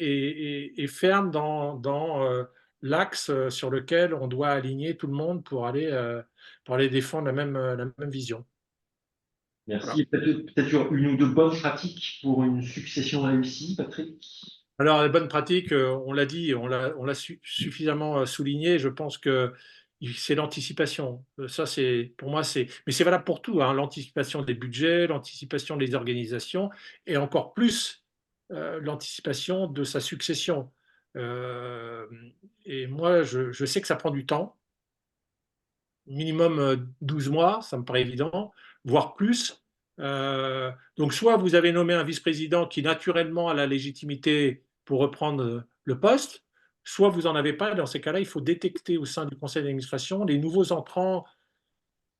S5: et ferme dans l'axe sur lequel on doit aligner tout le monde pour aller défendre la même vision. Voilà.
S7: Merci. Peut-être une ou deux bonnes pratiques pour une succession réussie, Patrick?
S5: Alors, les bonnes pratiques, on l'a dit, on l'a suffisamment souligné. Je pense que c'est l'anticipation. Ça, pour moi, mais c'est valable pour tout, hein, l'anticipation des budgets, l'anticipation des organisations et encore plus l'anticipation de sa succession. Euh, et moi, je sais que ça prend du temps, minimum 12 mois, ça me paraît évident, voire plus. Donc, soit vous avez nommé un vice-président qui naturellement a la légitimité pour reprendre le poste, soit vous n'en avez pas. Dans ces cas-là, il faut détecter au sein du conseil d'administration les nouveaux entrants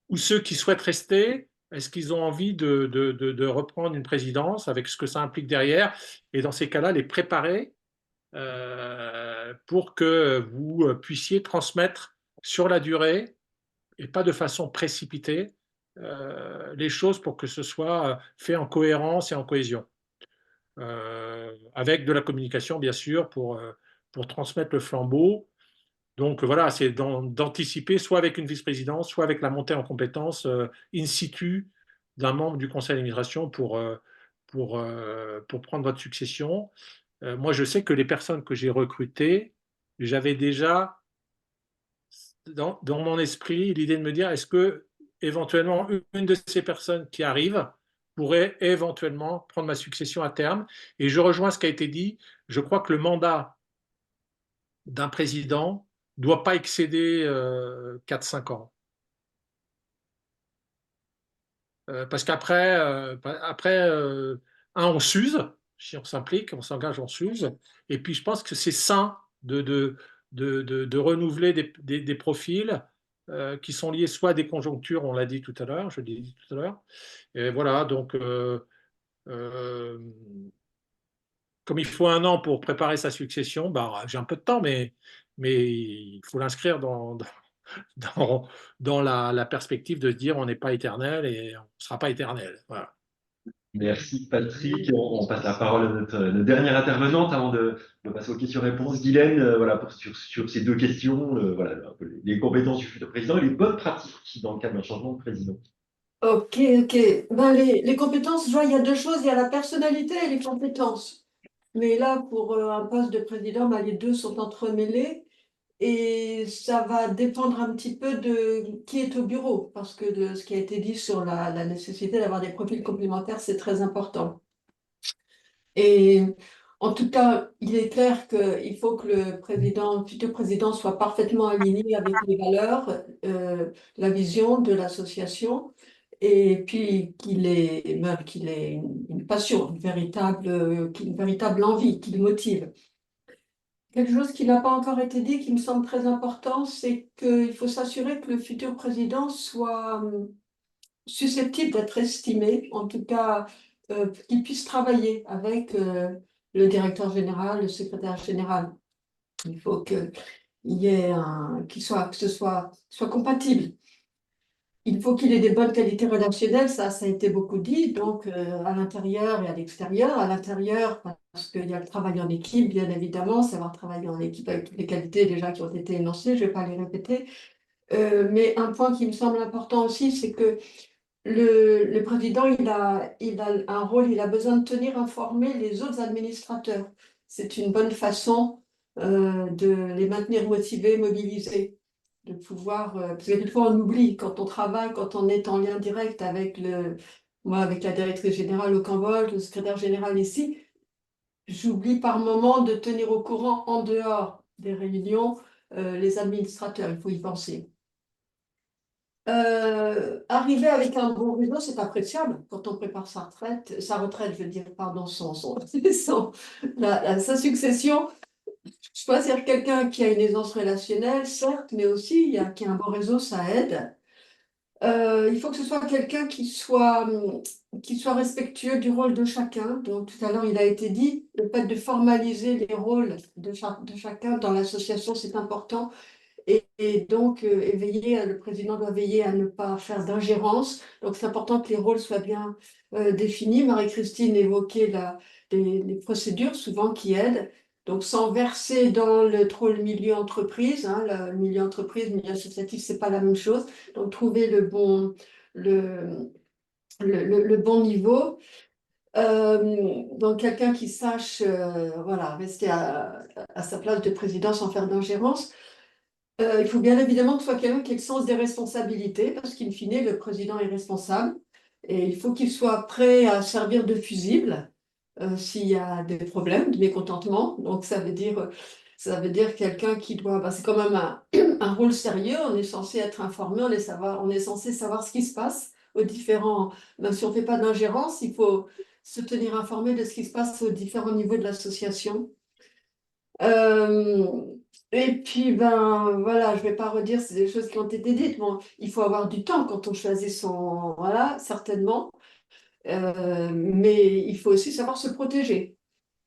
S5: ou ceux qui souhaitent rester. Est-ce qu'ils ont envie de reprendre une présidence avec ce que ça implique derrière? Et dans ces cas-là, les préparer pour que vous puissiez transmettre sur la durée et pas de façon précipitée les choses pour que ce soit fait en cohérence et en cohésion. Avec de la communication, bien sûr, pour transmettre le flambeau. Donc voilà, c'est d'anticiper soit avec une vice-présidence, soit avec la montée en compétences in situ d'un membre du conseil d'administration pour prendre votre succession. Moi, je sais que les personnes que j'ai recrutées, j'avais déjà dans mon esprit l'idée de me dire, est-ce que éventuellement une de ces personnes qui arrive pourrait éventuellement prendre ma succession à terme. Et je rejoins ce qui a été dit. Je crois que le mandat d'un président ne doit pas excéder 4-5 ans. Parce qu'après, on s'use, si on s'implique, on s'engage, on s'use. Et puis, je pense que c'est sain de renouveler des profils qui sont liés soit à des conjonctures, on l'a dit tout à l'heure, je l'ai dit tout à l'heure. Et voilà, donc, comme il faut 1 an pour préparer sa succession, bah, j'ai un peu de temps, mais il faut l'inscrire dans la perspective de se dire on n'est pas éternel et on ne sera pas éternel. Voilà.
S7: Merci Patrick. On passe la parole à notre dernière intervenante avant de passer aux questions-réponses. Guylaine, voilà, sur ces 2 questions, voilà, les compétences du futur président et les bonnes pratiques dans le cadre d'un changement de président.
S8: Ok, ok. Ben, les compétences, je vois, il y a 2 choses, il y a la personnalité et les compétences. Mais là, pour un poste de président, ben, les 2 sont entremêlés et ça va dépendre un petit peu de qui est au bureau, parce que de ce qui a été dit sur la nécessité d'avoir des profils complémentaires, c'est très important. Et en tout cas, il est clair qu'il faut que le futur président soit parfaitement aligné avec les valeurs, la vision de l'association, et puis qu'il ait une passion, une véritable envie qui le motive. Quelque chose qui n'a pas encore été dit, qui me semble très important, c'est qu'il faut s'assurer que le futur président soit susceptible d'être estimé, en tout cas qu'il puisse travailler avec le directeur général, le secrétaire général. Il faut qu'il y ait que ce soit compatible. Il faut qu'il ait des bonnes qualités relationnelles, ça a été beaucoup dit, donc à l'intérieur et à l'extérieur. À l'intérieur, parce qu'il y a le travail en équipe, bien évidemment, savoir travailler en équipe avec toutes les qualités déjà qui ont été énoncées, je ne vais pas les répéter. Mais un point qui me semble important aussi, c'est que le président, il a un rôle, il a besoin de tenir informés les autres administrateurs. C'est une bonne façon de les maintenir motivés, mobilisés, de pouvoir, parce que quelquefois on oublie quand on travaille, quand on est en lien direct avec moi, avec la directrice générale au Cambodge, le secrétaire général ici, j'oublie par moment de tenir au courant en dehors des réunions les administrateurs, il faut y penser. Arriver avec un bon réseau, c'est appréciable quand on prépare sa retraite, je veux dire, pardon, sa succession. Choisir quelqu'un qui a une aisance relationnelle, certes, mais aussi qui a un bon réseau, ça aide. Il faut que ce soit quelqu'un qui soit respectueux du rôle de chacun. Donc, tout à l'heure, il a été dit, le fait de formaliser les rôles de chacun dans l'association, c'est important. Et donc, le président doit veiller à ne pas faire d'ingérence. Donc, c'est important que les rôles soient bien définis. Marie-Christine évoquait les procédures souvent qui aident. Donc, sans verser dans trop le milieu entreprise. Le milieu entreprise, le milieu associatif, c'est pas la même chose. Donc, trouver le bon niveau. Donc, quelqu'un qui sache voilà, rester à sa place de président sans faire d'ingérence. Il faut bien évidemment que ce soit quelqu'un qui ait le sens des responsabilités, parce qu'in fine, le président est responsable. Et il faut qu'il soit prêt à servir de fusible s'il y a des problèmes, de mécontentement. Donc, ça veut dire quelqu'un qui doit... c'est quand même un rôle sérieux. On est censé être informé, on est censé savoir ce qui se passe aux différents... Même si on ne fait pas d'ingérence, il faut se tenir informé de ce qui se passe aux différents niveaux de l'association. Et puis, voilà, je ne vais pas redire, c'est des choses qui ont été dites. Bon, il faut avoir du temps quand on choisit voilà, certainement. Mais il faut aussi savoir se protéger.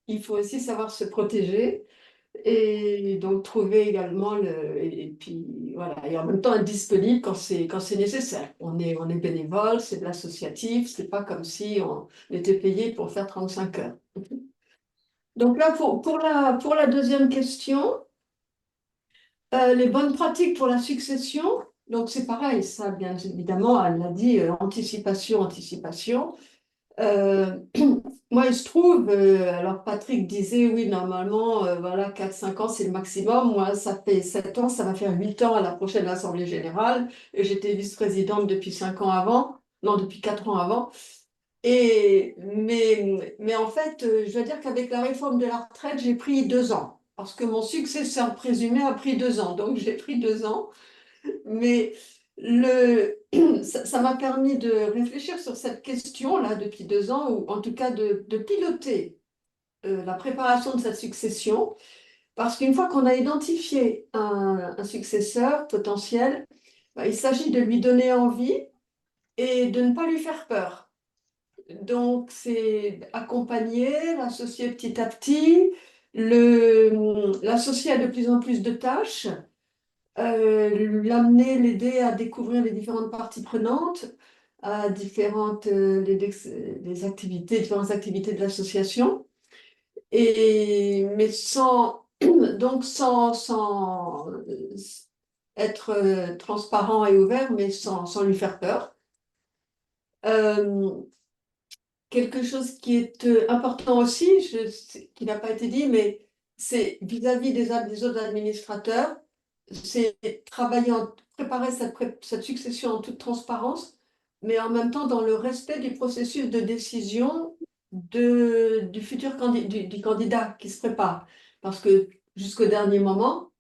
S8: il faut aussi savoir se protéger et donc trouver également et puis voilà, et en même temps être disponible quand c'est nécessaire. On est bénévole, c'est de l'associatif, c'est pas comme si on était payé pour faire 35 heures. Donc là, pour la deuxième question, les bonnes pratiques pour la succession, donc c'est pareil, ça bien évidemment, elle l'a dit, anticipation, anticipation. Moi, il se trouve, alors Patrick disait, oui, normalement, voilà, 4-5 ans, c'est le maximum. Moi, ça fait 7 ans, ça va faire 8 ans à la prochaine Assemblée générale. Et j'étais vice-présidente depuis 5 ans avant, non, depuis 4 ans avant. Mais en fait, je dois dire qu'avec la réforme de la retraite, j'ai pris 2 ans. Parce que mon successeur présumé a pris 2 ans. Donc, j'ai pris 2 ans. Mais ça m'a permis de réfléchir sur cette question-là depuis 2 ans, ou en tout cas de piloter la préparation de cette succession. Parce qu'une fois qu'on a identifié un successeur potentiel, bah, il s'agit de lui donner envie et de ne pas lui faire peur. Donc, c'est accompagner, l'associer petit à petit, l'associer à de plus en plus de tâches, l'amener, l'aider à découvrir les différentes parties prenantes, à différentes les activités, différentes activités de l'association, mais donc sans être transparent et ouvert, mais sans lui faire peur. Quelque chose qui est important aussi, qui n'a pas été dit, mais c'est vis-à-vis des autres administrateurs, c'est préparer cette succession en toute transparence, mais en même temps dans le respect du processus de décision du futur du candidat qui se prépare. Parce que jusqu'au dernier moment,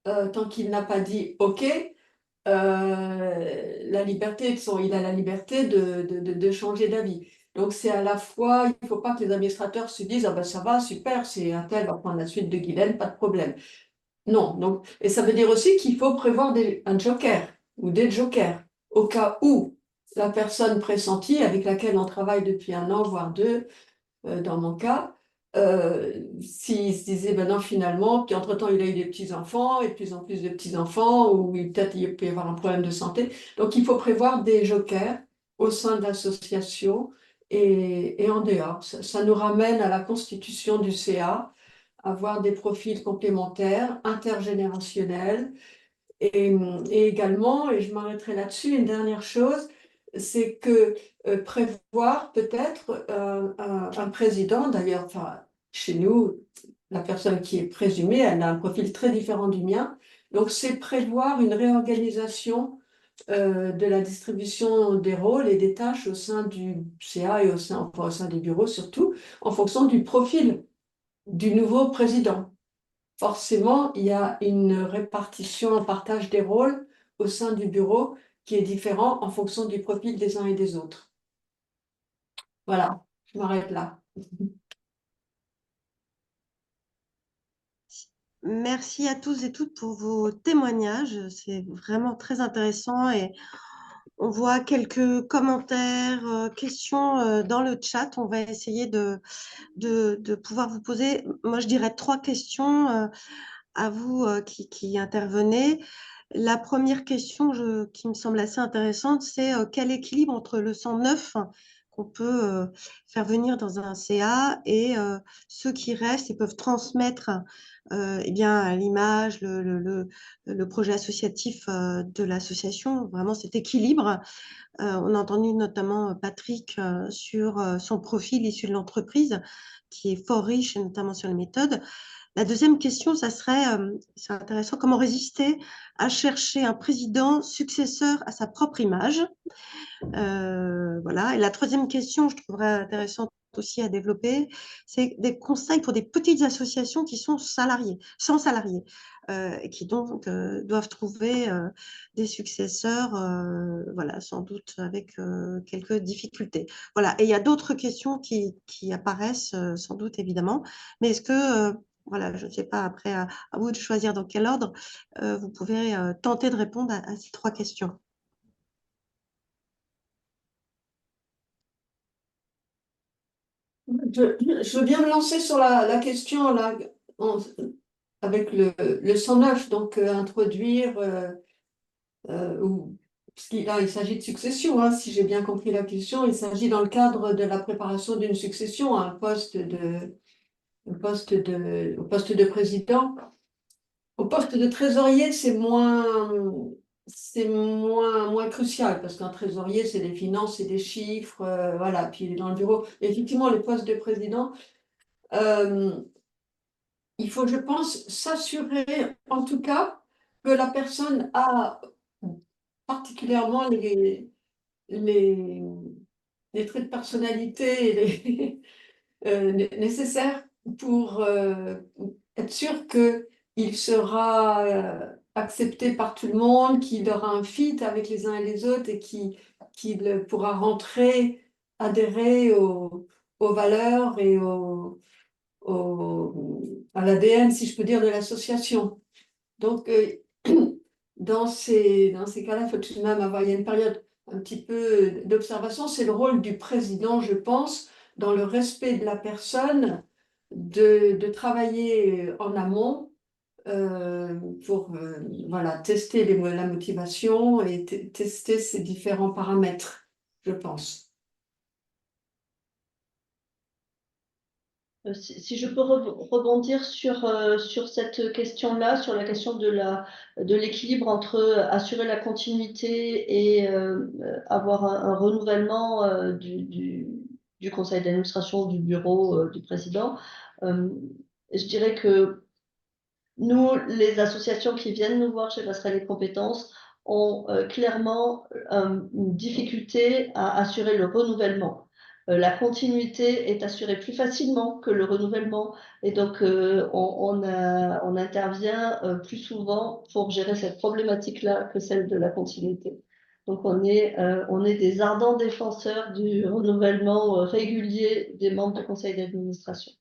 S8: tant qu'il n'a pas dit OK, il a la liberté de changer d'avis. Donc c'est à la fois, il ne faut pas que les administrateurs se disent ah ben ça va, super, c'est un tel va prendre la suite de Guylaine, pas de problème. Non, donc, et ça veut dire aussi qu'il faut prévoir un joker ou des jokers au cas où la personne pressentie avec laquelle on travaille depuis 1 an, voire 2, dans mon cas, s'il se disait ben non finalement, puis entre-temps il a eu des petits-enfants et de plus en plus de petits-enfants, ou peut-être il peut y avoir un problème de santé. Donc il faut prévoir des jokers au sein de l'association et en dehors. Ça nous ramène à la constitution du CA, avoir des profils complémentaires, intergénérationnels, et également, et je m'arrêterai là-dessus, une dernière chose, c'est que prévoir peut-être un président, d'ailleurs, enfin, chez nous, la personne qui est présumée, elle a un profil très différent du mien, donc c'est prévoir une réorganisation de la distribution des rôles et des tâches au sein du CA et enfin, au sein des bureaux surtout, en fonction du profil du nouveau président. Forcément, il y a une répartition, un partage des rôles au sein du bureau qui est différent en fonction du profil des uns et des autres. Voilà, je m'arrête là.
S3: Merci à tous et toutes pour vos témoignages. C'est vraiment très intéressant et on voit quelques commentaires, questions dans le chat. On va essayer de pouvoir vous poser, moi je dirais 3 questions à vous qui intervenez. La première question qui me semble assez intéressante, c'est quel équilibre entre le sang neuf qu'on peut faire venir dans un CA et ceux qui restent et peuvent transmettre eh bien, l'image, le projet associatif de l'association, vraiment cet équilibre. On a entendu notamment Patrick sur son profil issu de l'entreprise, qui est fort riche, et notamment sur les méthodes. La deuxième question, ça serait, c'est intéressant, comment résister à chercher un président successeur à sa propre image. Voilà. Et la troisième question, je trouverais intéressante aussi à développer, c'est des conseils pour des petites associations qui sont sans salariés, et qui donc doivent trouver des successeurs, voilà, sans doute avec quelques difficultés. Voilà. Et il y a d'autres questions qui apparaissent sans doute évidemment, mais est-ce que voilà, je ne sais pas, après à vous de choisir dans quel ordre, vous pouvez tenter de répondre à ces 3 questions.
S8: Je veux bien me lancer sur la question là, avec le 109, donc introduire, parce là, il s'agit de succession, hein, si j'ai bien compris la question, il s'agit dans le cadre de la préparation d'une succession à un au poste de président. Au poste de trésorier, moins crucial, parce qu'un trésorier, c'est des finances, c'est des chiffres, voilà, puis il est dans le bureau. Et effectivement, le poste de président, euh, il faut, je pense, s'assurer, en tout cas, que la personne a particulièrement les, les traits de personnalité nécessaires pour être sûr qu'il sera accepté par tout le monde, qu'il aura un fit avec les uns et les autres et qu'il pourra rentrer, adhérer aux valeurs et à l'ADN, si je peux dire, de l'association. Donc, dans ces cas-là, il faut tout de même avoir, il y a une période un petit peu d'observation. C'est le rôle du président, je pense, dans le respect de la personne, de travailler en amont pour voilà, tester la motivation et tester ces différents paramètres, je pense.
S4: Si je peux rebondir sur cette question-là, sur la question de l'équilibre entre assurer la continuité et avoir un renouvellement du conseil d'administration, du bureau, du président, je dirais que nous, les associations qui viennent nous voir chez Passerelle et Compétences, ont clairement une difficulté à assurer le renouvellement. La continuité est assurée plus facilement que le renouvellement et donc on intervient plus souvent pour gérer cette problématique-là que celle de la continuité. Donc on est des ardents défenseurs du renouvellement régulier des membres du conseil d'administration.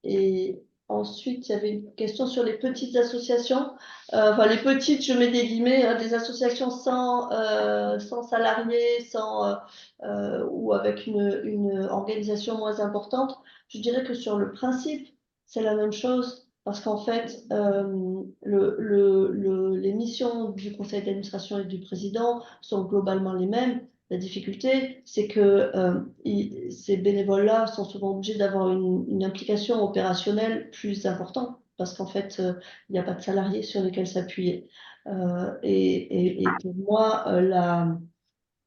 S4: Et ensuite, il y avait une question sur les petites associations. Enfin, les petites, je mets des guillemets, hein, des associations sans salariés, ou avec une organisation moins importante. Je dirais que sur le principe, c'est la même chose. Parce qu'en fait, les missions du conseil d'administration et du président sont globalement les mêmes. La difficulté, c'est que ces bénévoles-là sont souvent obligés d'avoir une implication opérationnelle plus importante parce qu'en fait, il n'y a pas de salariés sur lesquels s'appuyer. Et pour moi, la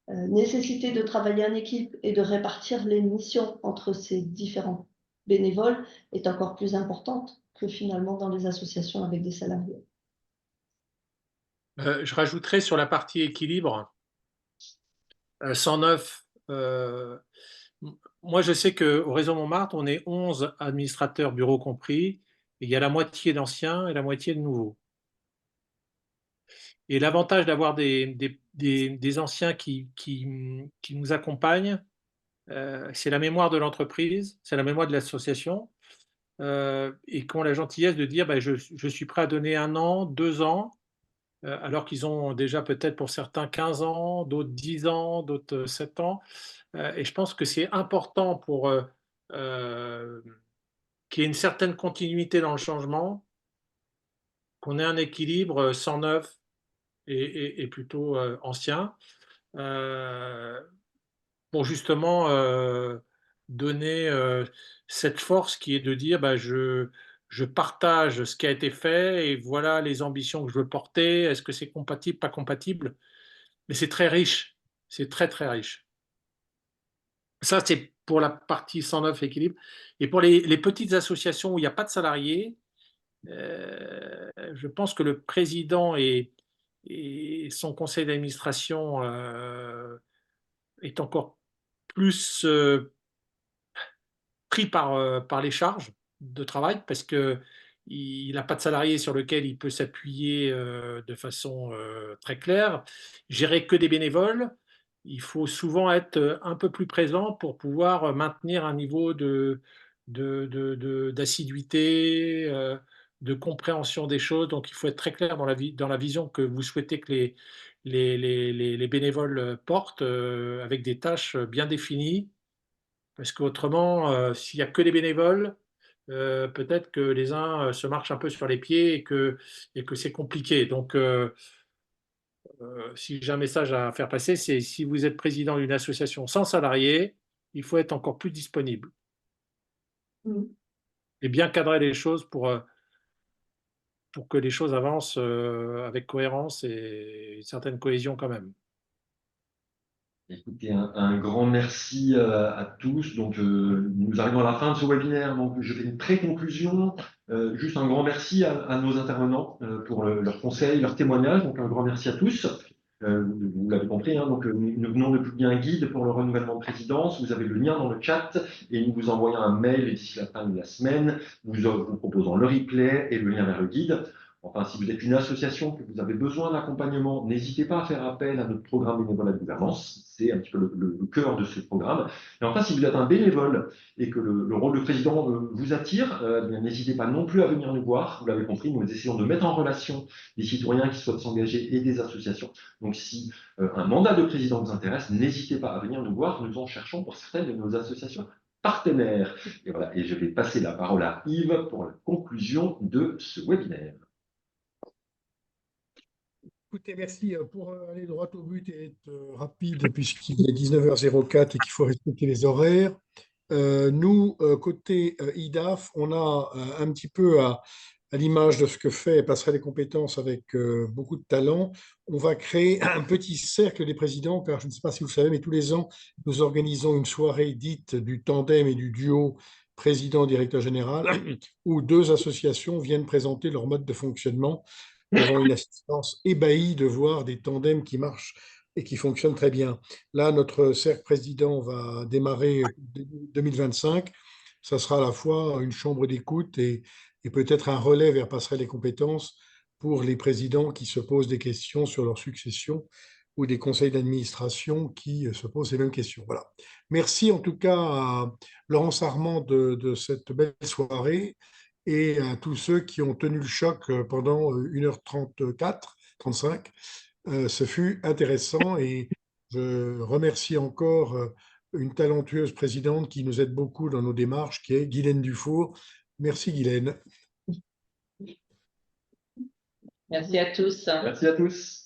S4: nécessité de travailler en équipe et de répartir les missions entre ces différents bénévoles est encore plus importante que finalement dans les associations avec des salariés.
S5: Je rajouterai sur la partie équilibre, 109. Moi, je sais qu'au réseau Montmartre, on est 11 administrateurs, bureau compris, et il y a la moitié d'anciens et la moitié de nouveaux. Et l'avantage d'avoir des anciens qui nous accompagnent, c'est la mémoire de l'entreprise, c'est la mémoire de l'association, et qui ont la gentillesse de dire je suis prêt à donner 1 an, 2 ans, alors qu'ils ont déjà peut-être pour certains 15 ans, d'autres 10 ans, d'autres 7 ans. Et je pense que c'est important pour qu'il y ait une certaine continuité dans le changement, qu'on ait un équilibre 109 et plutôt ancien, pour justement donner cette force qui est de dire je partage ce qui a été fait et voilà les ambitions que je veux porter. Est-ce que c'est compatible, pas compatible? Mais c'est très riche, c'est très très riche. Ça, c'est pour la partie 109 équilibre. Et pour les petites associations où il n'y a pas de salariés, je pense que le président et son conseil d'administration est encore plus pris par les charges de travail parce qu'il n'a pas de salarié sur lequel il peut s'appuyer de façon très claire. Gérer que des bénévoles, il faut souvent être un peu plus présent pour pouvoir maintenir un niveau d'assiduité, de compréhension des choses. Donc, il faut être très clair dans la vision que vous souhaitez que les bénévoles portent avec des tâches bien définies, parce qu'autrement, s'il n'y a que des bénévoles, peut-être que les uns se marchent un peu sur les pieds et que c'est compliqué. Donc, si j'ai un message à faire passer, c'est si vous êtes président d'une association sans salariés, il faut être encore plus disponible
S8: Mm.
S5: et bien cadrer les choses pour que les choses avancent avec cohérence et une certaine cohésion quand même.
S7: Écoutez, un grand merci à tous. Donc, nous arrivons à la fin de ce webinaire. Donc, je fais une pré-conclusion. Juste un grand merci à nos intervenants pour leurs conseils, leurs témoignages. Donc, un grand merci à tous. Vous l'avez compris, hein, donc, nous venons de publier un guide pour le renouvellement de présidence. Vous avez le lien dans le chat et nous vous envoyons un mail d'ici la fin de la semaine, vous proposant le replay et le lien vers le guide. Enfin, si vous êtes une association, que vous avez besoin d'accompagnement, n'hésitez pas à faire appel à notre programme bénévolat de gouvernance. C'est un petit peu le cœur de ce programme. Et enfin, si vous êtes un bénévole et que le rôle de président vous attire, n'hésitez pas non plus à venir nous voir. Vous l'avez compris, nous essayons de mettre en relation des citoyens qui souhaitent s'engager et des associations. Donc, si un mandat de président vous intéresse, n'hésitez pas à venir nous voir. Nous en cherchons pour certaines de nos associations partenaires. Et voilà, et je vais passer la parole à Yves pour la conclusion de ce webinaire.
S2: Écoutez, merci pour aller droit au but et être rapide puisqu'il est 19h04 et qu'il faut respecter les horaires. Nous, côté IDAF, on a un petit peu à l'image de ce que fait Passerelle des compétences avec beaucoup de talent, on va créer un petit cercle des présidents, car je ne sais pas si vous le savez, mais tous les ans, nous organisons une soirée dite du tandem et du duo président-directeur général, où deux associations viennent présenter leur mode de fonctionnement devant une assistance ébahie de voir des tandems qui marchent et qui fonctionnent très bien. Là, notre cercle président va démarrer 2025. Ça sera à la fois une chambre d'écoute et peut-être un relais vers Passerelle des compétences pour les présidents qui se posent des questions sur leur succession ou des conseils d'administration qui se posent les mêmes questions. Voilà. Merci en tout cas à Laurence Armand de cette belle soirée et à tous ceux qui ont tenu le choc pendant 1h34, 35. Ce fut intéressant et je remercie encore une talentueuse présidente qui nous aide beaucoup dans nos démarches, qui est Guylaine Dufour. Merci Guylaine.
S1: Merci à tous.
S7: Merci à tous.